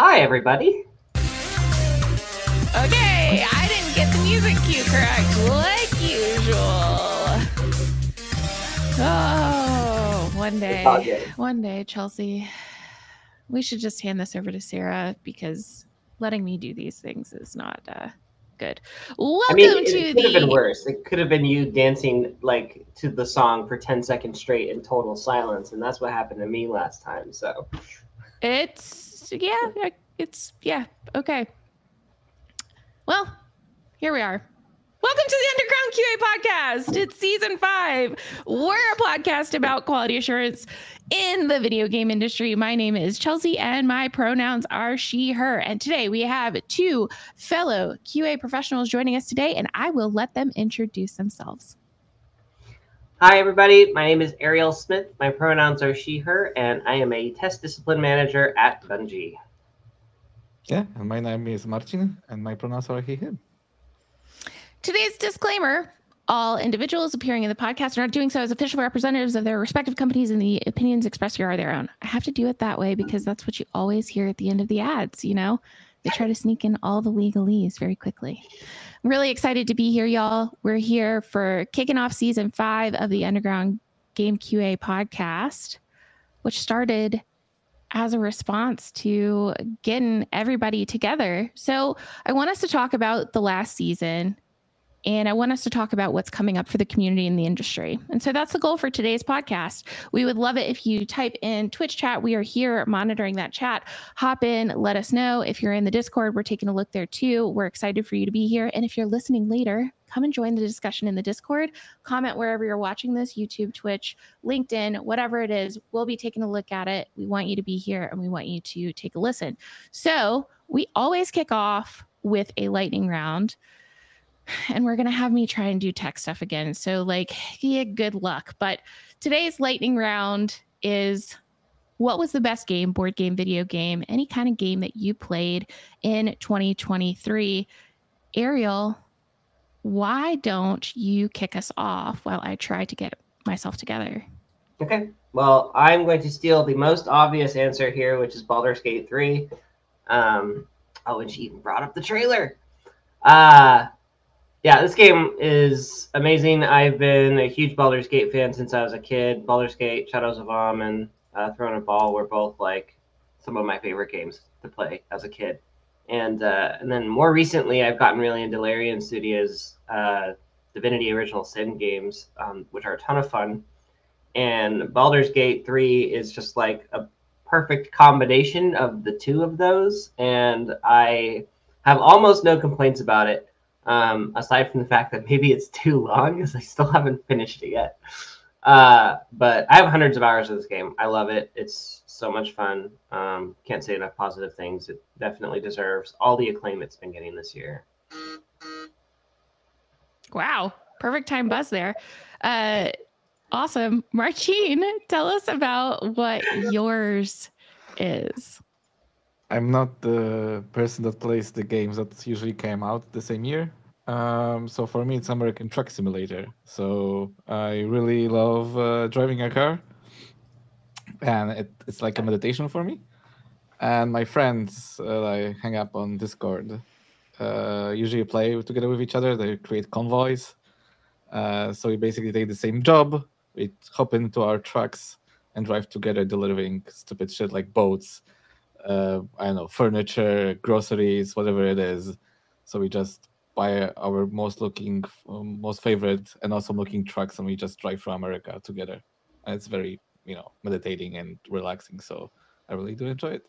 Hi, everybody. Okay, I didn't get the music cue correct, like usual. Oh, one day, Chelsea, we should just hand this over to Sarah because letting me do these things is not good. Welcome it could have been worse. It could have been you dancing like to the song for 10 seconds straight in total silence, and that's what happened to me last time. So okay. Well, here we are. Welcome to the Underground QA podcast. It's season 5. We're a podcast about quality assurance in the video game industry. My name is Chelsea and my pronouns are she, her. And today we have 2 fellow QA professionals joining us today, and I will let them introduce themselves. Hi, everybody. My name is Ariel Smith. My pronouns are she, her, and I am a test discipline manager at Bungie. Yeah, and my name is Marcin, and my pronouns are he, him. Today's disclaimer: all individuals appearing in the podcast are not doing so as official representatives of their respective companies, and the opinions expressed here are their own. I have to do it that way because that's what you always hear at the end of the ads, you know? They try to sneak in all the legalese very quickly. I'm really excited to be here, y'all. We're here for kicking off season 5 of the Underground Game QA podcast, which started as a response to getting everybody together. So I want us to talk about the last season, and I want us to talk about what's coming up for the community and the industry. And so that's the goal for today's podcast. We would love it if you type in Twitch chat. We are here monitoring that chat. Hop in, let us know. If you're in the Discord, we're taking a look there too. We're excited for you to be here. And if you're listening later, come and join the discussion in the Discord. Comment wherever you're watching this, YouTube, Twitch, LinkedIn, whatever it is. We'll be taking a look at it. We want you to be here and we want you to take a listen. So we always kick off with a lightning round. And we're going to have me try and do tech stuff again. So good luck. But today's lightning round is: what was the best game, board game, video game, any kind of game that you played in 2023? Ariel, why don't you kick us off while I try to get myself together? Okay. Well, I'm going to steal the most obvious answer here, which is Baldur's Gate 3. And she even brought up the trailer. Yeah, this game is amazing. I've been a huge Baldur's Gate fan since I was a kid. Baldur's Gate, Shadows of Om, and Throne of Ball were both some of my favorite games to play as a kid. And then more recently, I've gotten really into Larian Studios' Divinity Original Sin games, which are a ton of fun. And Baldur's Gate 3 is just like a perfect combination of the two of those. And I have almost no complaints about it. Aside from the fact that maybe it's too long, because I still haven't finished it yet. But I have hundreds of hours of this game. I love it. It's so much fun. Can't say enough positive things. It definitely deserves all the acclaim it's been getting this year. Wow. Perfect time buzz there. Awesome. Marcin, tell us about what yours is. I'm not the person that plays the games that usually came out the same year. So for me, it's American Truck Simulator. So I really love driving a car. And it's like a meditation for me. And my friends I hang up on Discord usually play together with each other. They create convoys. So we basically take the same job. We hop into our trucks and drive together, delivering stupid shit like boats. I don't know, furniture, groceries, whatever it is. So we just buy our most favorite and awesome looking trucks, and we just drive through America together. And it's very, meditating and relaxing. So I really do enjoy it.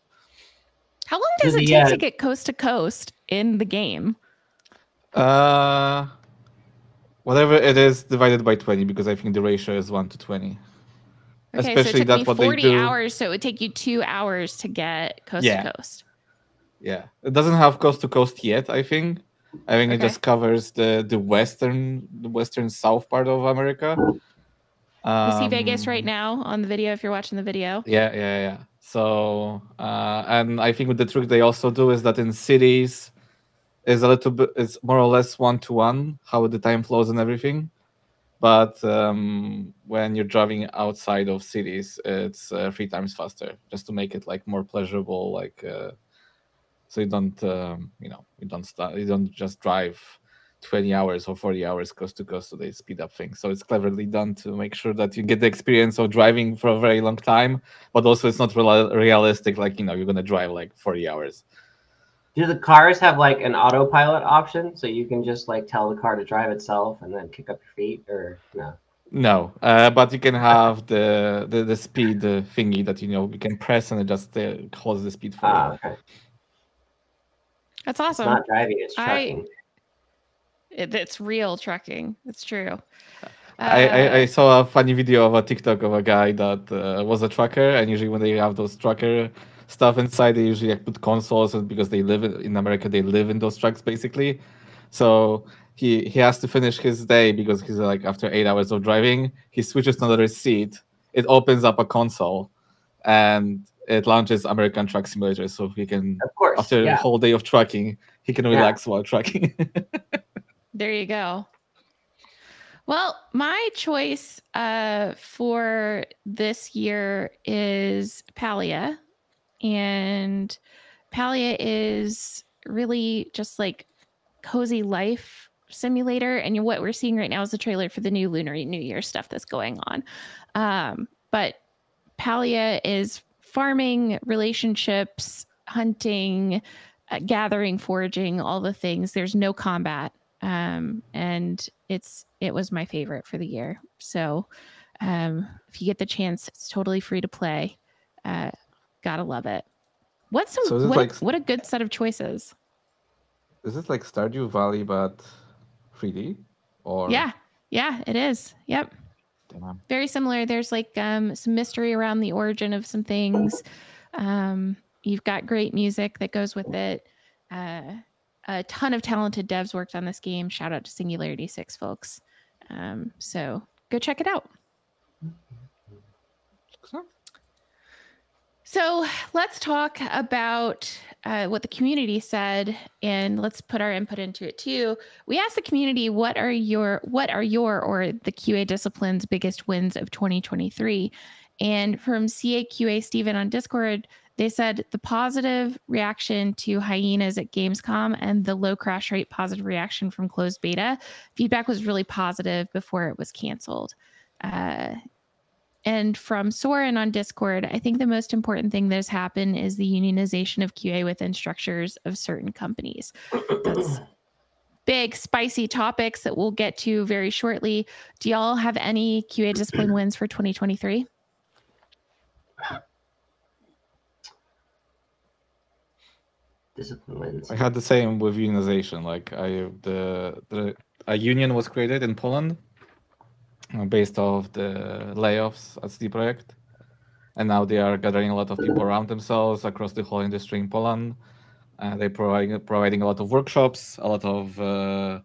How long does it take to get coast to coast in the game? Whatever it is divided by 20, because I think the ratio is 1 to 20. Okay, especially so it took me 40 do. hours, so it would take you 2 hours to get coast to coast. Yeah, it doesn't have coast to coast yet, I think. It just covers the western south part of America. You see Vegas right now on the video if you're watching the video. Yeah. So, and I think with the trick they also do is that in cities, it's more or less 1-to-1 how the time flows and everything. But when you're driving outside of cities, it's 3 times faster, just to make it more pleasurable, so you don't you don't just drive 20 hours or 40 hours coast to coast, so they speed up things. So it's cleverly done to make sure that you get the experience of driving for a very long time, but also it's not realistic, like, you know, you're gonna drive like 40 hours. Do the cars have like an autopilot option, so you can just like tell the car to drive itself and then kick up your feet, or no? No, but you can have the speed thingy that, you know, you can press and it just holds the speed for you. Okay. That's awesome. It's not driving, it's trucking. It's real trucking. It's true. I saw a funny video of a TikTok of a guy that was a trucker, and usually when they have those trucker stuff inside, they usually like put consoles, and because they live in America, they live in those trucks basically. So he has to finish his day because he's like, after 8 hours of driving, he switches to another seat. It opens up a console, and it launches American Truck Simulator, so he can, Of course, after a whole day of trucking, he can relax while trucking. There you go. Well, my choice for this year is Palia. And Palia is really just like cozy life simulator. And what we're seeing right now is the trailer for the new Lunar New Year stuff that's going on. But Palia is farming, relationships, hunting, gathering, foraging, all the things. There's no combat. And it was my favorite for the year. So if you get the chance, it's totally free to play. Gotta love it. What a good set of choices. Is it like Stardew Valley but 3D? Or yeah, it is. Yep. Damn. Very similar. There's like some mystery around the origin of some things. You've got great music that goes with it. A ton of talented devs worked on this game. Shout out to Singularity 6 folks. So go check it out. So let's talk about what the community said, and let's put our input into it too. We asked the community, what are your or the QA discipline's biggest wins of 2023? And from CAQA Steven on Discord, they said the positive reaction to hyenas at Gamescom and the low crash rate positive reaction from closed beta. Feedback was really positive before it was canceled. And from Soren on Discord, I think the most important thing that has happened is the unionization of QA within structures of certain companies. That's big, spicy topics that we'll get to very shortly. Do y'all have any QA discipline wins for 2023? Discipline wins. I had the same with unionization. Like a union was created in Poland based off the layoffs at CD Projekt, and now they are gathering a lot of people around themselves across the whole industry in Poland. They're providing a lot of workshops, a lot of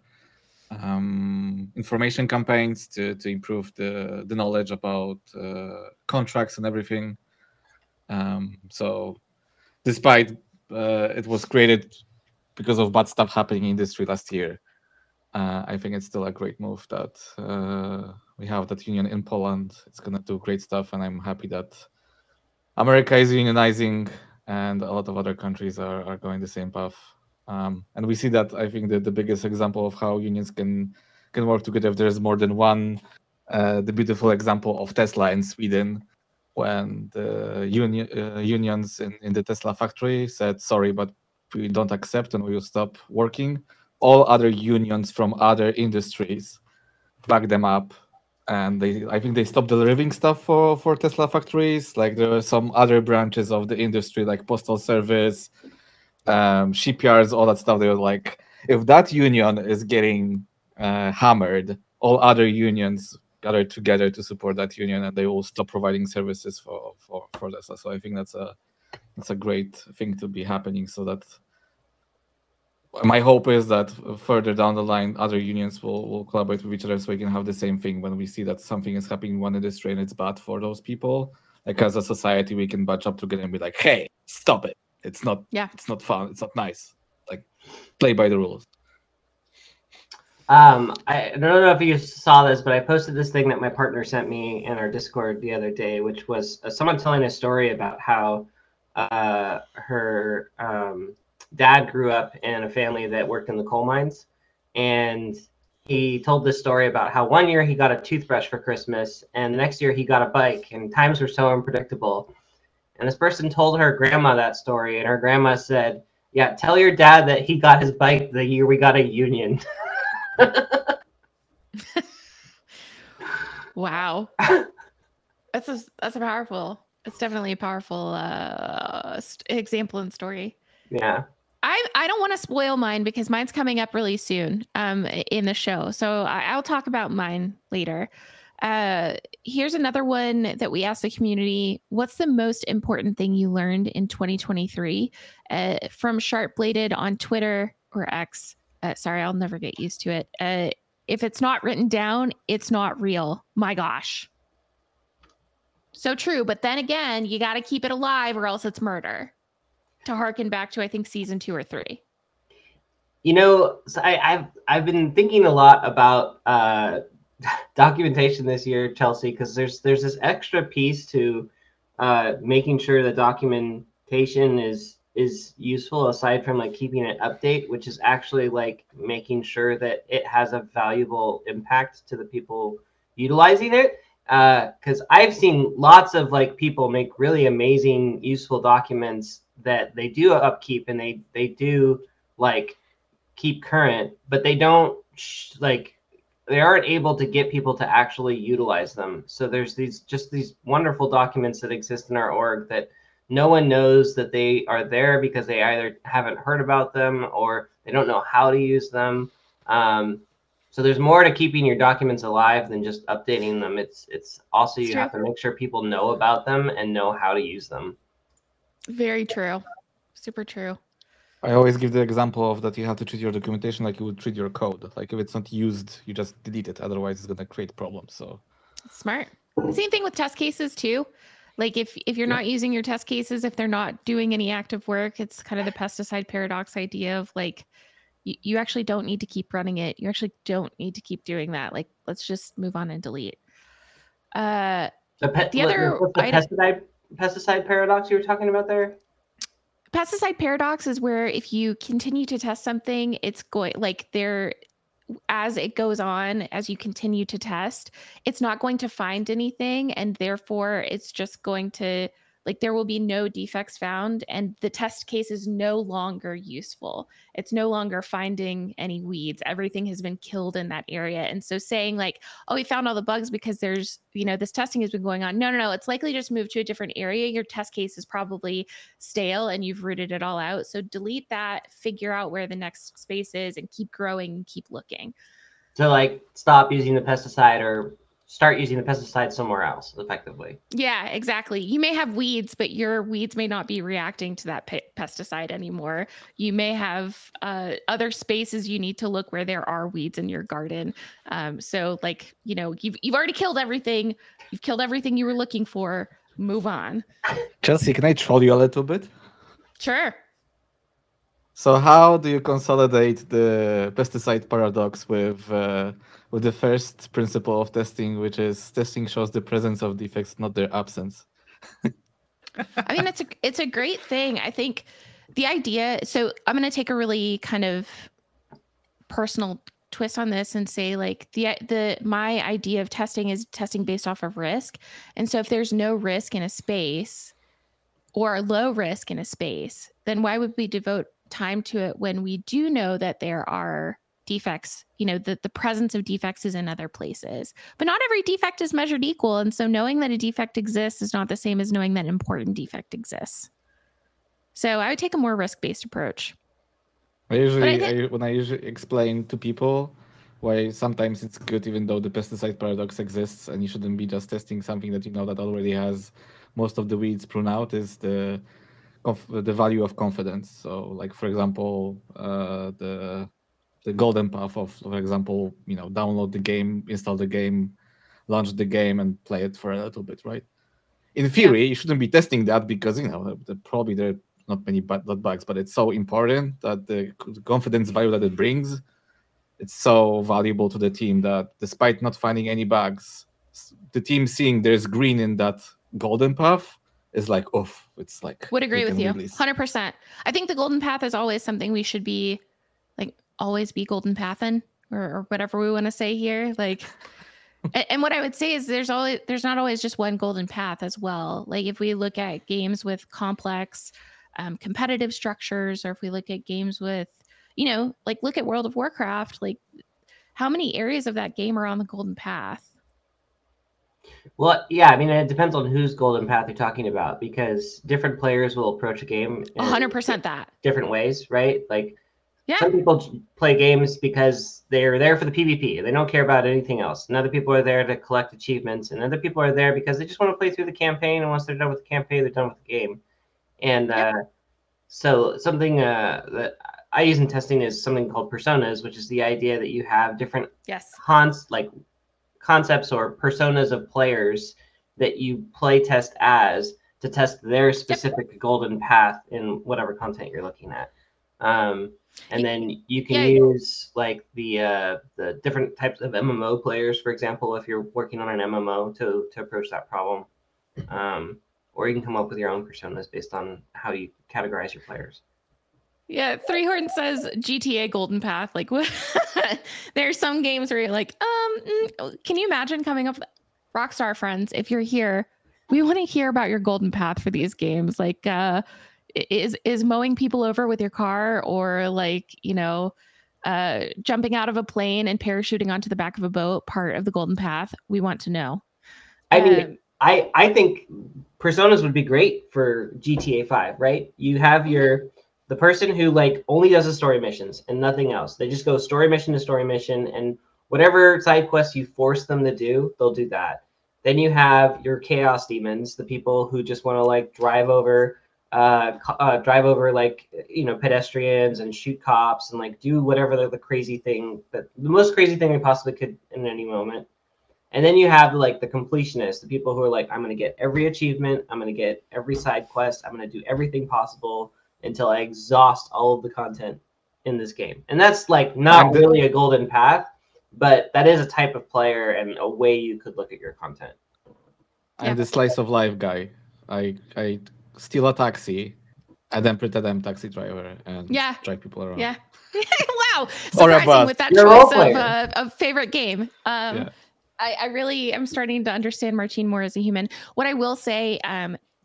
information campaigns to improve the knowledge about contracts and everything. So despite it was created because of bad stuff happening in the industry last year, I think it's still a great move that we have that union in Poland. It's going to do great stuff, and I'm happy that America is unionizing and a lot of other countries are going the same path. And we see that, I think, the biggest example of how unions can work together if there's more than one. The beautiful example of Tesla in Sweden, when the unions in the Tesla factory said, sorry, but we don't accept and we will stop working. All other unions from other industries back them up, and I think they stopped delivering stuff for Tesla factories. Like there are some other branches of the industry, like postal service, shipyards, all that stuff. They were like, if that union is getting hammered, all other unions gather together to support that union, and they will stop providing services for Tesla. So I think that's a great thing to be happening. So that my hope is that further down the line, other unions will collaborate with each other, so we can have the same thing when we see that something is happening in one industry and it's bad for those people. Like as a society, we can batch up together and be like, "Hey, stop it! It's not. It's not fun. It's not nice. Like, play by the rules." I don't know if you saw this, but I posted this thing that my partner sent me in our Discord the other day, which was someone telling a story about how dad grew up in a family that worked in the coal mines, and he told this story about how one year he got a toothbrush for Christmas, and the next year he got a bike, and times were so unpredictable. And this person told her grandma that story, and her grandma said, "Yeah, tell your dad that he got his bike the year we got a union." Wow. That's a powerful. It's definitely a powerful example and story. Yeah. I don't want to spoil mine because mine's coming up really soon in the show. So I'll talk about mine later. Here's another one that we asked the community. What's the most important thing you learned in 2023? From Sharp Bladed on Twitter or X. Sorry, I'll never get used to it. If it's not written down, it's not real. My gosh. So true. But then again, you got to keep it alive or else it's murder. To harken back to, I think, season 2 or 3. You know, so I've been thinking a lot about documentation this year, Chelsea, because there's this extra piece to making sure the documentation is useful aside from like keeping it update, which is actually like making sure that it has a valuable impact to the people utilizing it. Because I've seen lots of like people make really amazing, useful documents that they do upkeep and they do like keep current, but they don't they aren't able to get people to actually utilize them. So there's these wonderful documents that exist in our org that no one knows that they are there because they either haven't heard about them or they don't know how to use them. So there's more to keeping your documents alive than just updating them. It's also you have to make sure people know about them and know how to use them. Very true. Super true. I always give the example of that you have to treat your documentation like you would treat your code. Like if it's not used, you just delete it. Otherwise, it's going to create problems. So smart. Same thing with test cases too. Like if you're not using your test cases, if they're not doing any active work, it's kind of the pesticide paradox idea of like, you actually don't need to keep running it. You actually don't need to keep doing that. Like, let's just move on and delete. The pesticide paradox you were talking about there? Pesticide paradox is where if you continue to test something, it's going like as it goes on, as you continue to test, it's not going to find anything. And therefore it's just going to like, there will be no defects found and the test case is no longer useful. It's no longer finding any weeds. Everything has been killed in that area. And so saying like, oh, we found all the bugs because there's, this testing has been going on. No. It's likely just moved to a different area. Your test case is probably stale and you've rooted it all out. So delete that, figure out where the next space is and keep growing and keep looking. So like stop using the pesticide or start using the pesticide somewhere else effectively. Yeah, exactly. You may have weeds, but your weeds may not be reacting to that pesticide anymore. You may have other spaces you need to look where there are weeds in your garden. So like, you've already killed everything. You've killed everything you were looking for. Move on. Chelsea, can I troll you a little bit? Sure. So how do you consolidate the pesticide paradox with the first principle of testing, which is testing shows the presence of defects, not their absence? I mean, it's a great thing. I think the idea. So I'm going to take a really kind of personal twist on this and say like my idea of testing is testing based off of risk. And so if there's no risk in a space or low risk in a space, then why would we devote time to it when we do know that there are defects, that the presence of defects is in other places, but not every defect is measured equal. And so knowing that a defect exists is not the same as knowing that an important defect exists. So I would take a more risk-based approach. When I usually explain to people why sometimes it's good, even though the pesticide paradox exists and you shouldn't be just testing something that that already has most of the weeds pruned out, is the value of confidence. So like, for example, the golden path of, for example, download the game, install the game, launch the game and play it for a little bit, right? In theory, you shouldn't be testing that because, probably there are not many bugs, but it's so important that the confidence value that it brings, it's so valuable to the team that despite not finding any bugs, the team seeing there's green in that golden path is like, oof, it's like Would agree with you. release. 100%. I think the golden path is always something we should be like always be golden pathin' or whatever we want to say here. Like, and what I would say is there's not always just one golden path as well. Like if we look at games with complex competitive structures, or if we look at games with, like look at World of Warcraft, like how many areas of that game are on the golden path? Well, yeah, I mean, it depends on whose golden path you're talking about, because different players will approach a game in 100% that. different ways, right? Like, Yeah. some people play games because they're there for the PvP. They don't care about anything else. And other people are there to collect achievements. And other people are there because they just want to play through the campaign. And once they're done with the campaign, they're done with the game. And so something that I use in testing is something called personas, which is the idea that you have different concepts or personas of players that you play test as to test their specific golden path in whatever content you're looking at. And then you can use like the different types of MMO players, for example, if you're working on an MMO to approach that problem. Or you can come up with your own personas based on how you categorize your players. Yeah, Three-Horn says GTA Golden Path. Like, there are some games where you're like, can you imagine coming up with Rockstar friends? If you're here, we want to hear about your golden path for these games. Like, is mowing people over with your car, or like, jumping out of a plane and parachuting onto the back of a boat part of the golden path? We want to know. I mean, I think personas would be great for GTA 5, right? You have the person who like only does the story missions and nothing else. They just go story mission to story mission, and whatever side quest you force them to do, they'll do that. Then you have your chaos demons, the people who just want to like drive over like pedestrians and shoot cops and like do whatever the most crazy thing they possibly could in any moment. And then you have like the completionists, the people who are like, I'm going to get every achievement, I'm going to get every side quest, I'm going to do everything possible until I exhaust all of the content in this game. And that's like not really a golden path, but that is a type of player and a way you could look at your content. I'm the slice of life guy. I steal a taxi and then pretend I'm a taxi driver and drive people around. Yeah. Wow. Surprising with that choice of favorite game. I really am starting to understand Marcin more as a human. What I will say,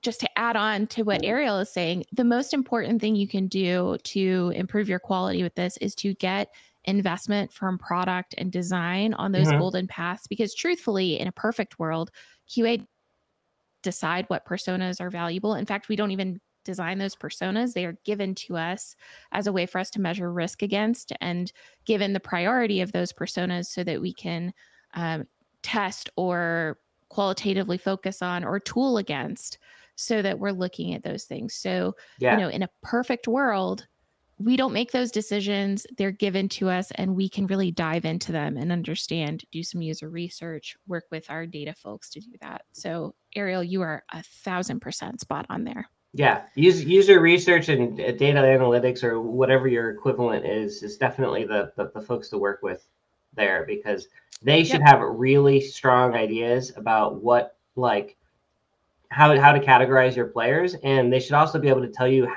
just to add on to what Ariel is saying, the most important thing you can do to improve your quality with this is to get investment from product and design on those golden paths. Because truthfully, in a perfect world, QA decide what personas are valuable. In fact, we don't even design those personas. They are given to us as a way for us to measure risk against, and given the priority of those personas so that we can test or qualitatively focus on or tool against, so that we're looking at those things. So, in a perfect world, we don't make those decisions. They're given to us, and we can really dive into them and understand, do some user research, work with our data folks to do that. So Ariel, you are 1,000% spot on there. Yeah, user research and data analytics, or whatever your equivalent is definitely the folks to work with there, because they should have really strong ideas about what, like, how to categorize your players, and they should also be able to tell you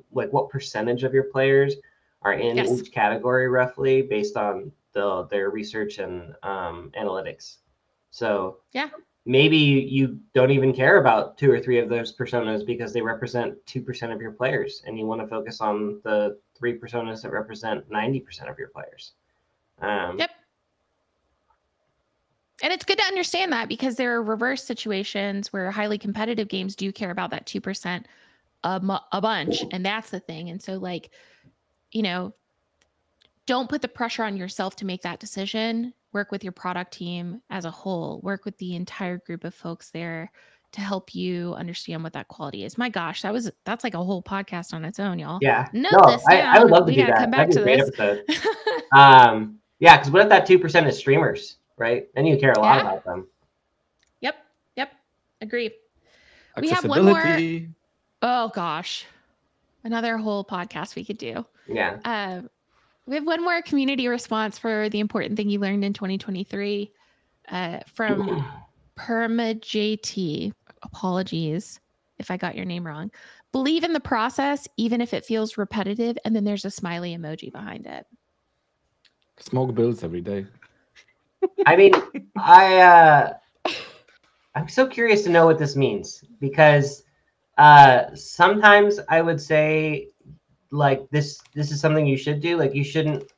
what percentage of your players are in each category roughly based on their research and analytics. So maybe you don't even care about 2 or 3 of those personas because they represent 2% of your players, and you want to focus on the 3 personas that represent 90% of your players. And it's good to understand that, because there are reverse situations where highly competitive games do care about that 2% a bunch. And that's the thing. And so, like, don't put the pressure on yourself to make that decision. Work with your product team as a whole. Work with the entire group of folks there to help you understand what that quality is. My gosh, that's like a whole podcast on its own, y'all. Yeah. I would love to do that. Come back That'd be to a great episode. Because what if that 2% is streamers? Right? Then you care a lot about them. Yep. Agree. We have one more. Oh gosh. Another whole podcast we could do. Yeah. We have one more community response for the important thing you learned in 2023 from PermaJT. Apologies. if I got your name wrong. Believe in the process, even if it feels repetitive. And then there's a smiley emoji behind it. Smoke builds every day. I mean, I'm so curious to know what this means, because sometimes I would say, like, this is something you should do. Like, you shouldn't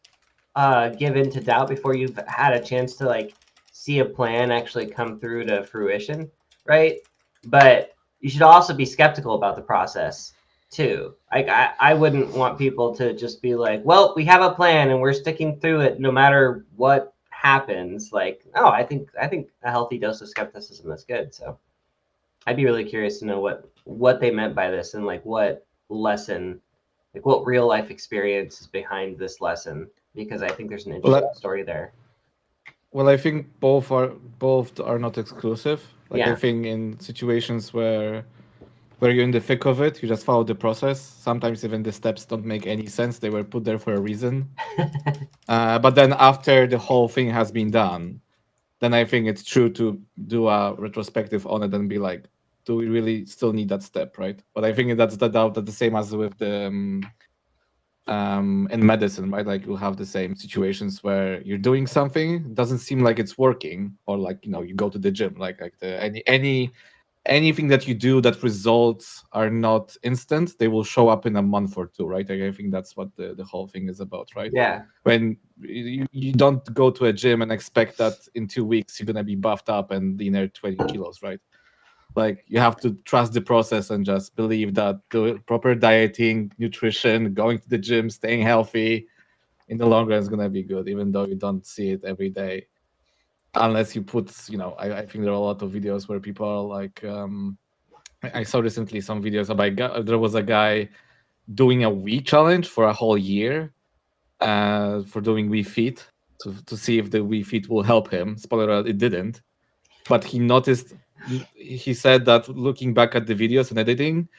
give in to doubt before you've had a chance to, like, see a plan actually come through to fruition, right? But you should also be skeptical about the process too. Like, I wouldn't want people to just be like, well, we have a plan and we're sticking through it no matter what happens. Like, no, I think a healthy dose of skepticism is good. So I'd be really curious to know what they meant by this, and like what lesson, like what real life experience is behind this lesson, because I think there's an interesting story there. Well, I think both are not exclusive. Like, Yeah. I think in situations where you're in the thick of it, you just follow the process. Sometimes even the steps don't make any sense. They were put there for a reason. But then after the whole thing has been done, then I think it's true to do a retrospective on it and be like, do we really still need that step, right? But I think that's the same as with the in medicine, right? Like, you'll have the same situations where you're doing something, doesn't seem like it's working, or like, you go to the gym, like anything that you do that results are not instant, they will show up in a month or two, right? Like, I think that's what the whole thing is about, right? Yeah. When you don't go to a gym and expect that in 2 weeks you're gonna be buffed up and leaner 20 kilos, right? Like, you have to trust the process and just believe that the proper dieting, nutrition, going to the gym, staying healthy, in the long run is gonna be good, even though you don't see it every day. Unless you put, I think there are a lot of videos where people are like, I saw recently some videos about, there was a guy doing a Wii challenge for a whole year, for doing Wii Fit, to see if the Wii Fit will help him. Spoiler alert, it didn't. But he said that looking back at the videos and editing,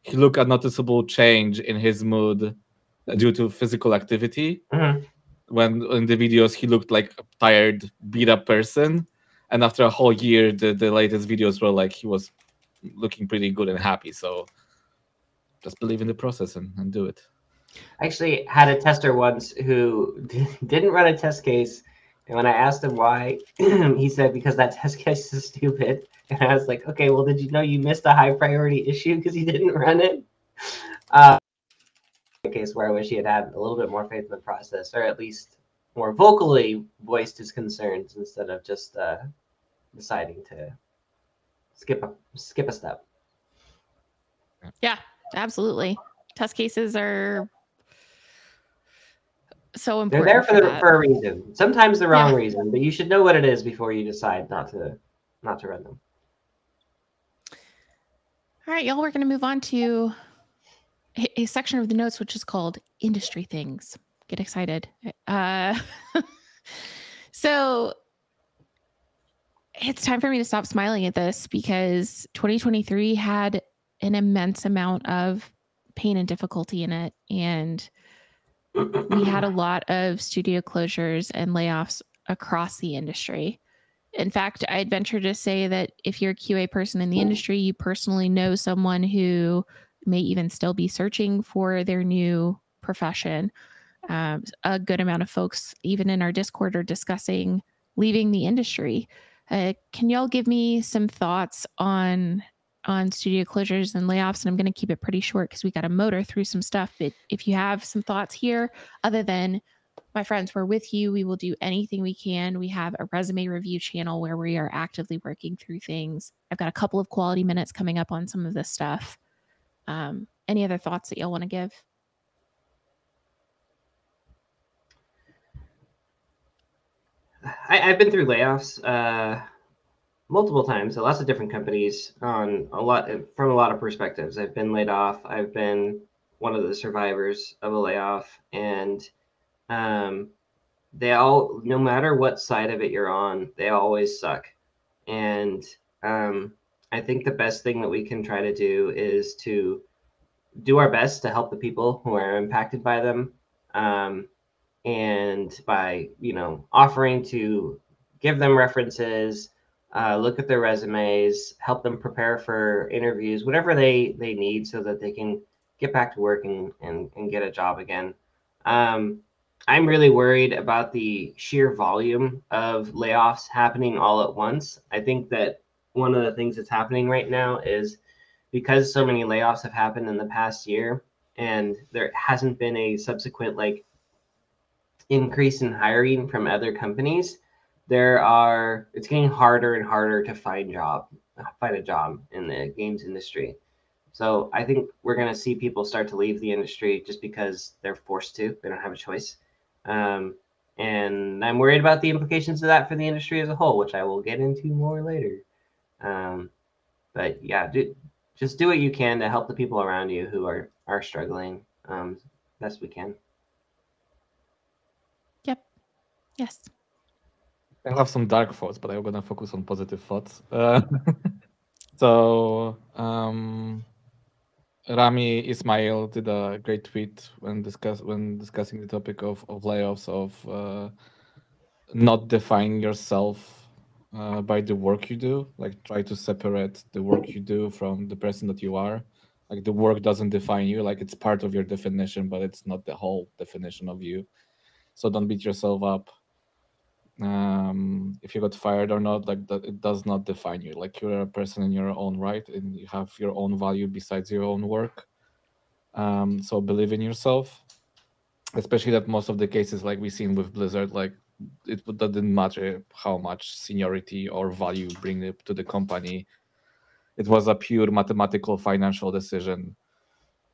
he looked at noticeable change in his mood due to physical activity. Mm-hmm. When in the videos he looked like a tired, beat up person, and after a whole year, the latest videos were like he was looking pretty good and happy. So just believe in the process and do it. I actually had a tester once who didn't run a test case, and when I asked him why, he said because that test case is stupid. And I was like, okay, well, did you know you missed a high priority issue because he didn't run it? A case where I wish he had a little bit more faith in the process, or at least more vocally voiced his concerns instead of just deciding to skip a step. Yeah, absolutely. Test cases are so important. They're there for a reason. Sometimes the wrong reason, but you should know what it is before you decide not to run them. All right, y'all, we're going to move on to a section of the notes which is called industry things. Get excited. So it's time for me to stop smiling at this, because 2023 had an immense amount of pain and difficulty in it. And we had a lot of studio closures and layoffs across the industry. In fact, I'd venture to say that if you're a QA person in the industry, you personally know someone who may even still be searching for their new profession. A good amount of folks, even in our Discord, are discussing leaving the industry. Can y'all give me some thoughts on studio closures and layoffs? And I'm going to keep it pretty short because we got to motor through some stuff. But if you have some thoughts here, other than, my friends, we're with you. We will do anything we can. We have a resume review channel where we are actively working through things. I've got a couple of quality minutes coming up on some of this stuff. Any other thoughts that y'all want to give? I've been through layoffs multiple times at lots of different companies from a lot of perspectives. I've been laid off. I've been one of the survivors of a layoff, and they all, no matter what side of it you're on, they always suck. And I think the best thing that we can try to do is to do our best to help the people who are impacted by them. And by, offering to give them references, look at their resumes, help them prepare for interviews, whatever they need so that they can get back to work and get a job again. I'm really worried about the sheer volume of layoffs happening all at once. I think that one of the things that's happening right now is because so many layoffs have happened in the past year and there hasn't been a subsequent like increase in hiring from other companies, it's getting harder and harder to find a job in the games industry. So I think we're going to see people start to leave the industry just because they're forced to. They don't have a choice. And I'm worried about the implications of that for the industry as a whole, which I will get into more later. But yeah, just do what you can to help the people around you who are struggling best we can. Yep. Yes. I have some dark thoughts, but I'm gonna focus on positive thoughts. So Rami Ismail did a great tweet when discussing the topic of layoffs, of not defining yourself by the work you do. Like, try to separate the work you do from the person that you are. Like, the work doesn't define you. Like, it's part of your definition, but it's not the whole definition of you. So don't beat yourself up if you got fired or not. Like, that, it does not define you. Like, you're a person in your own right, and you have your own value besides your own work. So believe in yourself, especially that most of the cases, like we've seen with Blizzard, like it doesn't matter how much seniority or value you bring to the company. It was a pure mathematical financial decision,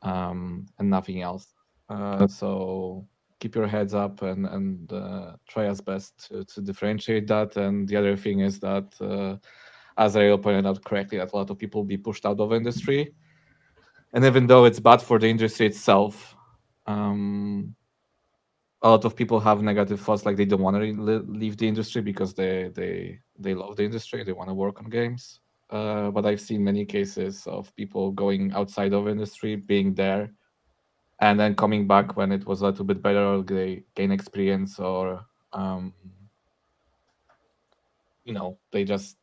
and nothing else. So keep your heads up and try as best to differentiate that. And the other thing is that, as Ariel pointed out correctly, that a lot of people will be pushed out of industry. And even though it's bad for the industry itself, a lot of people have negative thoughts, like they don't want to leave the industry because they love the industry, they want to work on games. But I've seen many cases of people going outside of industry, being there, and then coming back when it was a little bit better, or they gain experience, or they just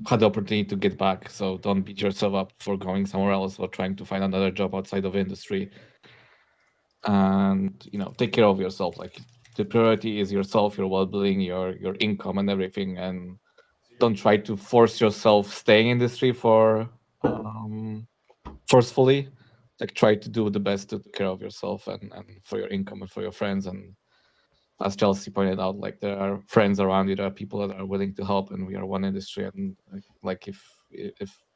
had the opportunity to get back. So don't beat yourself up for going somewhere else or trying to find another job outside of industry. And take care of yourself. Like, the priority is yourself, your well-being, your income, and everything. And don't try to force yourself staying in industry for forcefully. Like, try to do the best to take care of yourself and for your income and for your friends. And as Chelsea pointed out, like, there are friends around you, there are people that are willing to help, and we are one industry. And like if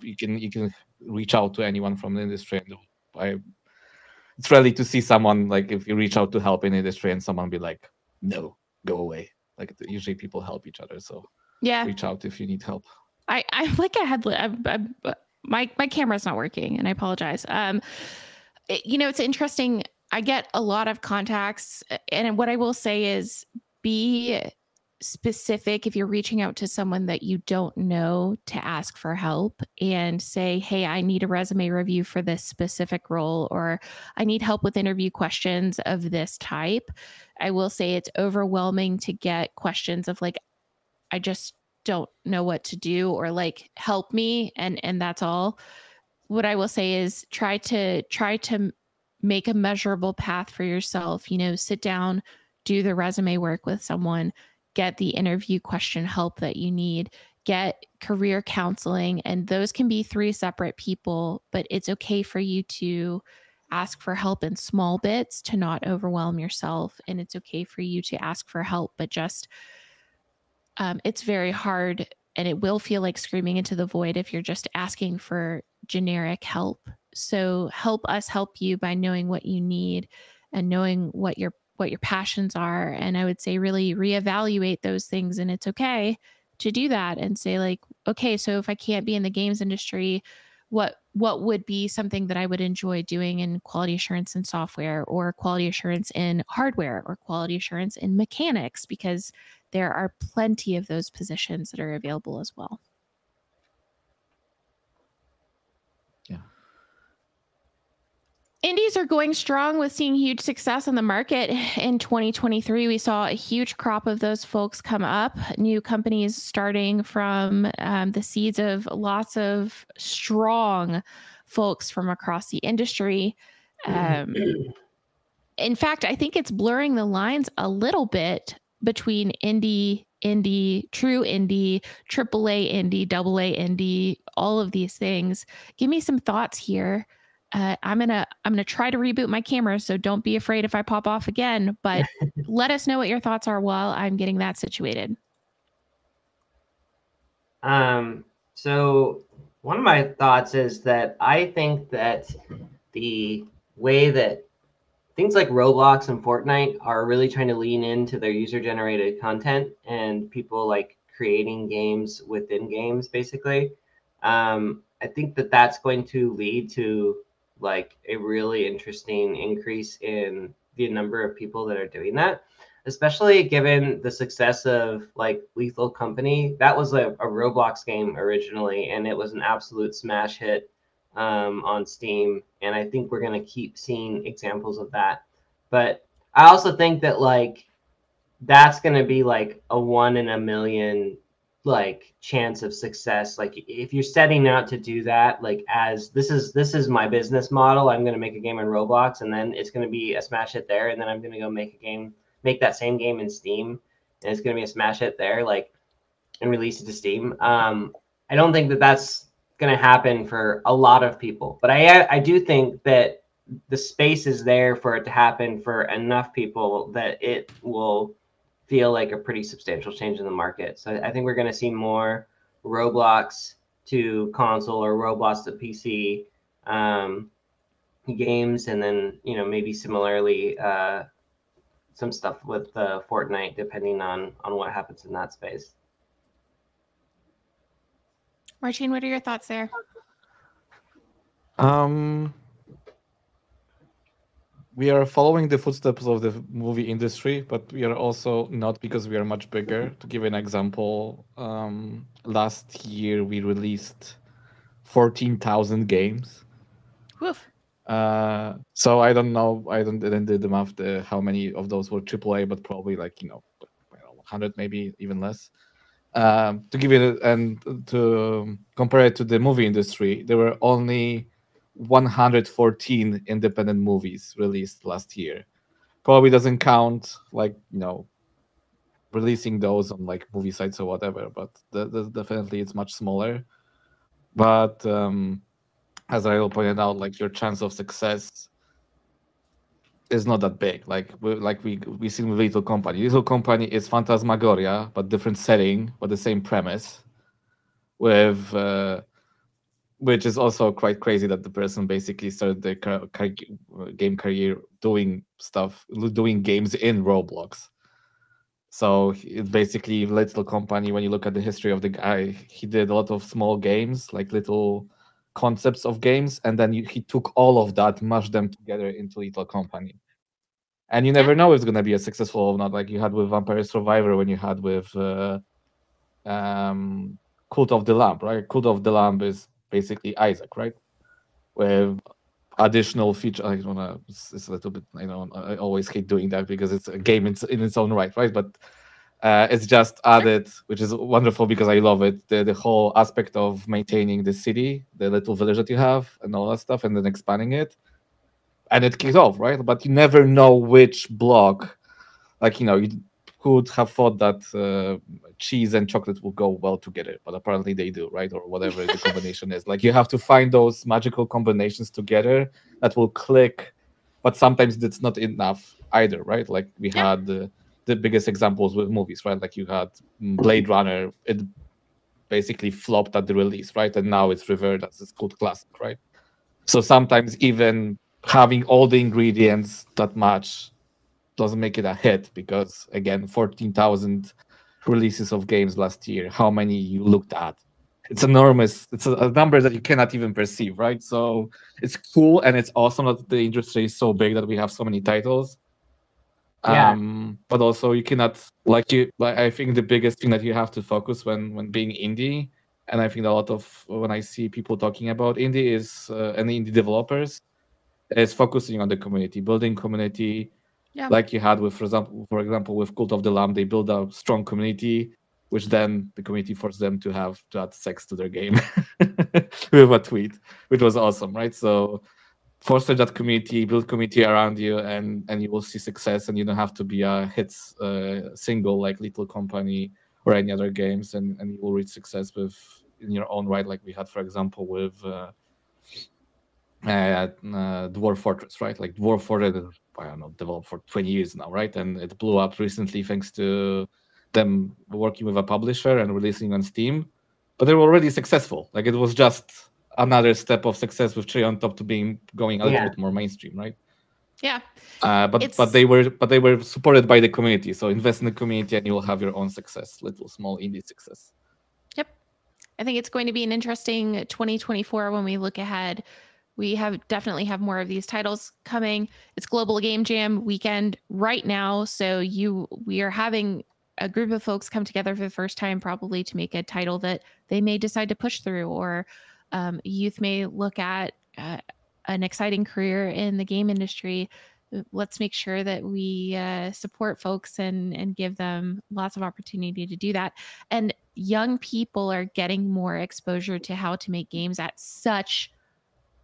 you can reach out to anyone from the industry, and it's rarely to see someone, like, if you reach out to help in the industry and someone be like, no, go away. Like, usually people help each other. So yeah, reach out if you need help. My camera's not working, and I apologize. It's interesting. I get a lot of contacts, and what I will say is, be specific if you're reaching out to someone that you don't know, to ask for help and say, hey, I need a resume review for this specific role, or I need help with interview questions of this type. I will say it's overwhelming to get questions of like, I just don't know what to do, or like, help me, and that's all. What I will say is try to make a measurable path for yourself. Sit down, do the resume work with someone, get the interview question help that you need, get career counseling, and those can be 3 separate people, but it's okay for you to ask for help in small bits to not overwhelm yourself. And it's okay for you to ask for help, but just it's very hard, and it will feel like screaming into the void if you're just asking for generic help. So help us help you by knowing what you need and knowing what your passions are. And I would say really reevaluate those things. And it's okay to do that and say, like, okay, so if I can't be in the games industry, what would be something that I would enjoy doing in quality assurance in software, or quality assurance in hardware, or quality assurance in mechanics, because there are plenty of those positions that are available as well. Yeah. Indies are going strong with seeing huge success on the market. In 2023, we saw a huge crop of those folks come up, new companies starting from the seeds of lots of strong folks from across the industry. In fact, I think it's blurring the lines a little bit between indie, true indie, AAA indie, AA indie, all of these things. Give me some thoughts here. I'm gonna try to reboot my camera, so don't be afraid if I pop off again. But let us know what your thoughts are while I'm getting that situated. So one of my thoughts is that I think that the way that things like Roblox and Fortnite are really trying to lean into their user-generated content and people like creating games within games, basically. I think that that's going to lead to like a really interesting increase in the number of people that are doing that, especially given the success of like Lethal Company. That was a Roblox game originally, and it was an absolute smash hit on Steam. And I think we're going to keep seeing examples of that. But I also think that like that's going to be like a 1 in a million like chance of success. Like if you're setting out to do that, like as this is my business model, I'm going to make a game in Roblox, and then it's going to be a smash hit there, and then I'm going to go make that same game in Steam, and it's going to be a smash hit there, like, and release it to Steam. I don't think that that's going to happen for a lot of people, but I do think that the space is there for it to happen for enough people that it will feel like a pretty substantial change in the market. So I think we're going to see more Roblox to console or Roblox to PC games, and then maybe similarly some stuff with Fortnite, depending on what happens in that space. Marcin, what are your thoughts there? We are following the footsteps of the movie industry, but we are also not, because we are much bigger. To give an example, last year we released 14,000 games. Woof. So I don't know. I didn't do the math. How many of those were AAA, but probably like 100, maybe even less. To give it and to compare it to the movie industry, there were only 114 independent movies released last year. Probably doesn't count like releasing those on like movie sites or whatever, but definitely it's much smaller. But as Ariel pointed out, like your chance of success is not that big. Like we seen with Little Company. Little Company is Phantasmagoria, but different setting, but the same premise. With which is also quite crazy that the person basically started their game career doing games in Roblox. So it's basically Little Company. When you look at the history of the guy, he did a lot of small games, like little concepts of games, and then he took all of that, mashed them together into Little Company. And you never know if it's going to be a successful or not, like you had with Vampire Survivor, when you had with Cult of the Lamb, right? Cult of the Lamb is basically Isaac, right? With additional feature. I don't know, it's a little bit, I always hate doing that because it's a game in its own right? But it's just added, which is wonderful because I love it. The whole aspect of maintaining the city, the little village that you have, and all that stuff, and then expanding it, and it kicks off, right? But you never know which block. Like you could have thought that cheese and chocolate will go well together, but apparently they do, right? Or whatever the combination is. Like you have to find those magical combinations together that will click, but sometimes that's not enough either, right? Like we had the biggest examples with movies, right? Like you had Blade Runner, it basically flopped at the release, right? And now it's revered as a cult classic, right? So sometimes even having all the ingredients that match doesn't make it a hit, because again, 14,000 releases of games last year. How many you looked at? It's enormous. It's a number that you cannot even perceive, right? So it's cool and it's awesome that the industry is so big that we have so many titles. Yeah. But also you cannot I think the biggest thing that you have to focus when being indie, and I think a lot of when I see people talking about indie is and indie developers, is focusing on the community, building community, like you had with, for example, with Cult of the Lamb. They build a strong community, which then the community forced them to add sex to their game with a tweet, which was awesome, right? So foster that community, build community around you, and you will see success, and you don't have to be a hits single like Little Company or any other games, and you will reach success in your own right, like we had, for example, with Dwarf Fortress, right? Like Dwarf Fortress, I don't know, developed for 20 years now, right? And it blew up recently thanks to them working with a publisher and releasing on Steam. But they were already successful. Like it was just another step of success with Tree on top to going a little bit more mainstream, right? Yeah. But they were supported by the community. So invest in the community and you will have your own success, little small indie success. Yep. I think it's going to be an interesting 2024 when we look ahead. We definitely have more of these titles coming. It's Global Game Jam weekend right now. So we are having a group of folks come together for the first time, probably to make a title that they may decide to push through, or youth may look at an exciting career in the game industry. Let's make sure that we support folks and give them lots of opportunity to do that. And young people are getting more exposure to how to make games at such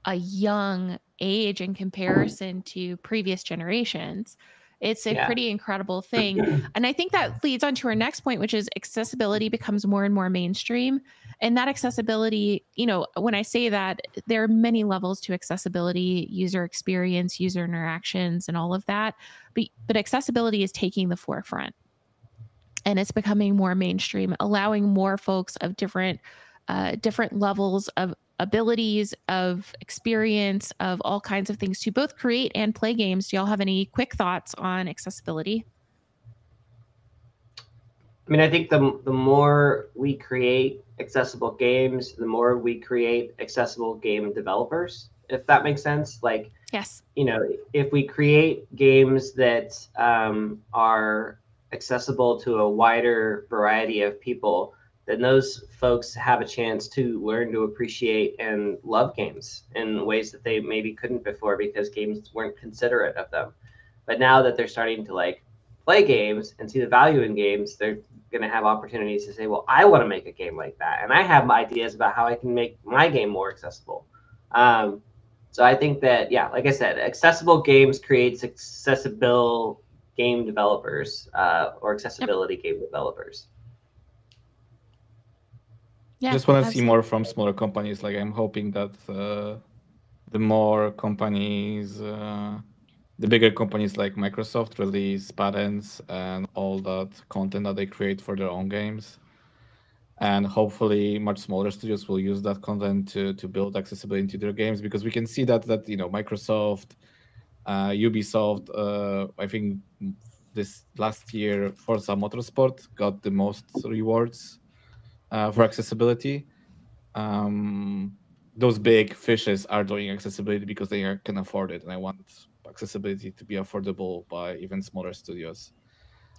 a young age in comparison to previous generations. It's a pretty incredible thing. And I think that leads on to our next point, which is accessibility becomes more and more mainstream. And that accessibility, when I say that, there are many levels to accessibility, user experience, user interactions, and all of that. But accessibility is taking the forefront. And it's becoming more mainstream, allowing more folks of different levels of abilities, of experience, of all kinds of things to both create and play games. Do y'all have any quick thoughts on accessibility? I mean, I think the more we create accessible games, the more we create accessible game developers, if that makes sense. Like, yes, if we create games that are accessible to a wider variety of people, then those folks have a chance to learn to appreciate and love games in ways that they maybe couldn't before because games weren't considerate of them. But now that they're starting to play games and see the value in games, they're going to have opportunities to say, well, I want to make a game like that. And I have ideas about how I can make my game more accessible. So I think that, like I said, accessible games creates accessible game developers or accessibility game developers. I just want to see more from smaller companies. Like I'm hoping that the more companies, the bigger companies like Microsoft release patents and all that content that they create for their own games. And hopefully much smaller studios will use that content to build accessibility into their games, because we can see that Microsoft, Ubisoft, I think this last year Forza Motorsport got the most rewards for accessibility. Those big fishes are doing accessibility because they can afford it, and I want accessibility to be affordable by even smaller studios.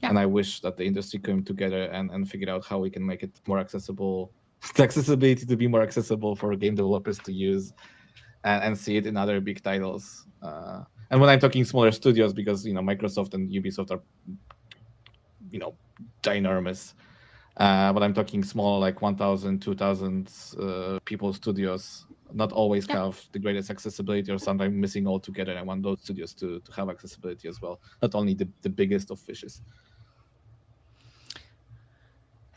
Yeah. And I wish that the industry came together and figured out how we can make it more accessible, the accessibility to be more accessible for game developers to use and see it in other big titles. And when I'm talking smaller studios, because Microsoft and Ubisoft are ginormous. But I'm talking small, like 1,000, 2,000 people studios, not always have the greatest accessibility, or sometimes missing altogether. I want those studios to have accessibility as well, not only the biggest of fishes.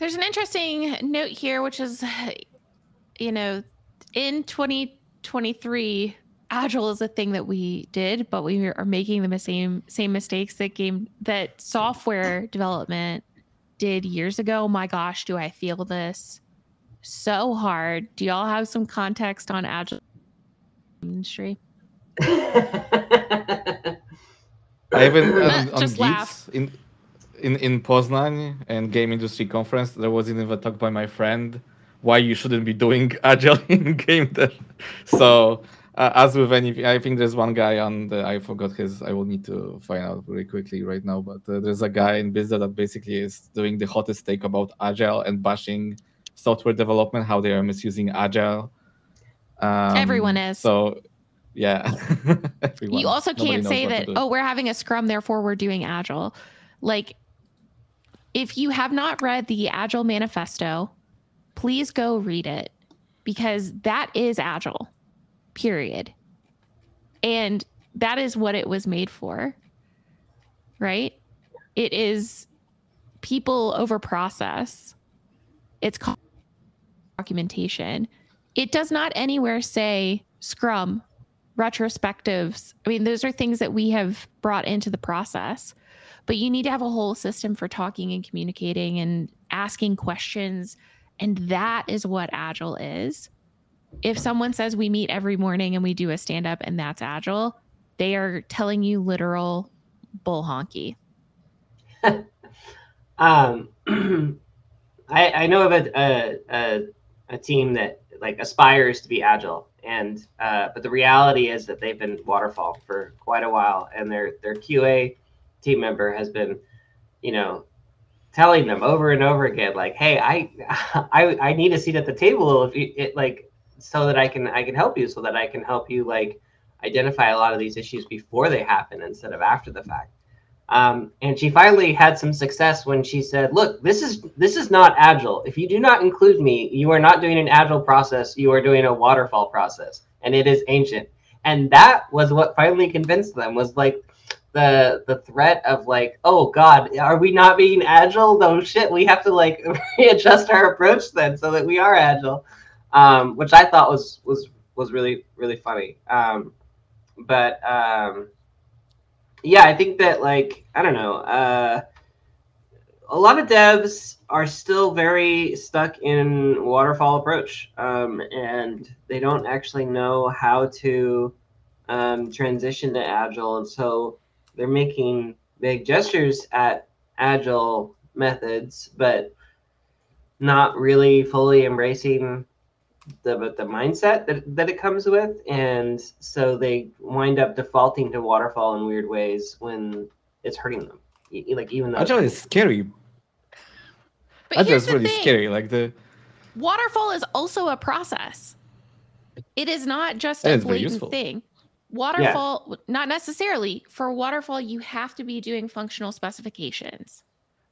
There's an interesting note here, which is, in 2023, agile is a thing that we did, but we are making the same mistakes that software development did years ago. My gosh, do I feel this so hard. Do y'all have some context on agile industry? I even on Geeks in Poznan and game industry conference, there was even a talk by my friend why you shouldn't be doing agile in game dev. So as with anything, I think there's one guy I forgot his, I will need to find out very quickly right now, but there's a guy in Bizda that basically is doing the hottest take about agile and bashing software development, how they are misusing agile. Everyone is. So Yeah. Everyone. You also Nobody can't knows say what to that, do. oh, we're having a scrum, therefore we're doing agile. Like, if you have not read the Agile Manifesto, please go read it, because that is agile, period. And that is what it was made for, right? It is people over process. It's called documentation. It does not anywhere say Scrum, retrospectives. I mean, those are things that we have brought into the process, but you need to have a whole system for talking and communicating and asking questions. And that is what agile is. If someone says we meet every morning and we do a stand up and that's agile, they are telling you literal bull honky. I know of a team that like aspires to be agile, and but the reality is that they've been waterfall for quite a while, and their QA team member has been, you know, telling them over and over again, like, hey, I need a seat at the table if you, it like, so that I can help you, so that I can help you like identify a lot of these issues before they happen instead of after the fact. And she finally had some success when she said, look, this is not agile. If you do not include me, you are not doing an agile process. You are doing a waterfall process, and it is ancient. And that was what finally convinced them, was like the threat of like, oh God, are we not being agile? No shit, we have to like readjust our approach then so that we are agile, which I thought was really, really funny. But yeah, I think that, like, I don't know, a lot of devs are still very stuck in waterfall approach, and they don't actually know how to transition to agile, and so they're making big gestures at agile methods, but not really fully embracing the mindset that it comes with, and so they wind up defaulting to waterfall in weird ways when it's hurting them. Like, even though Agile is scary. But Agile here's is the really thing. scary. Like the waterfall is also a process. It is not just a blatant thing. Waterfall, not necessarily. For waterfall, you have to be doing functional specifications.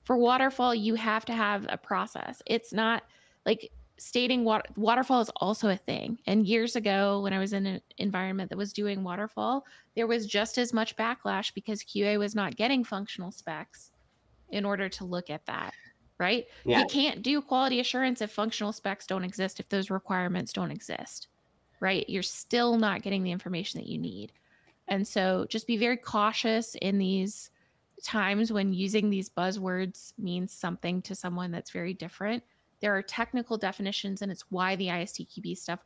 For waterfall, you have to have a process. It's not like stating waterfall is also a thing. And years ago, when I was in an environment that was doing waterfall, there was just as much backlash because QA was not getting functional specs in order to look at that, right? Yeah. You can't do quality assurance if functional specs don't exist, if those requirements don't exist, right? You're still not getting the information that you need. And so just be very cautious in these times when using these buzzwords means something to someone that's very different. There are technical definitions, and it's why the ISTQB stuff,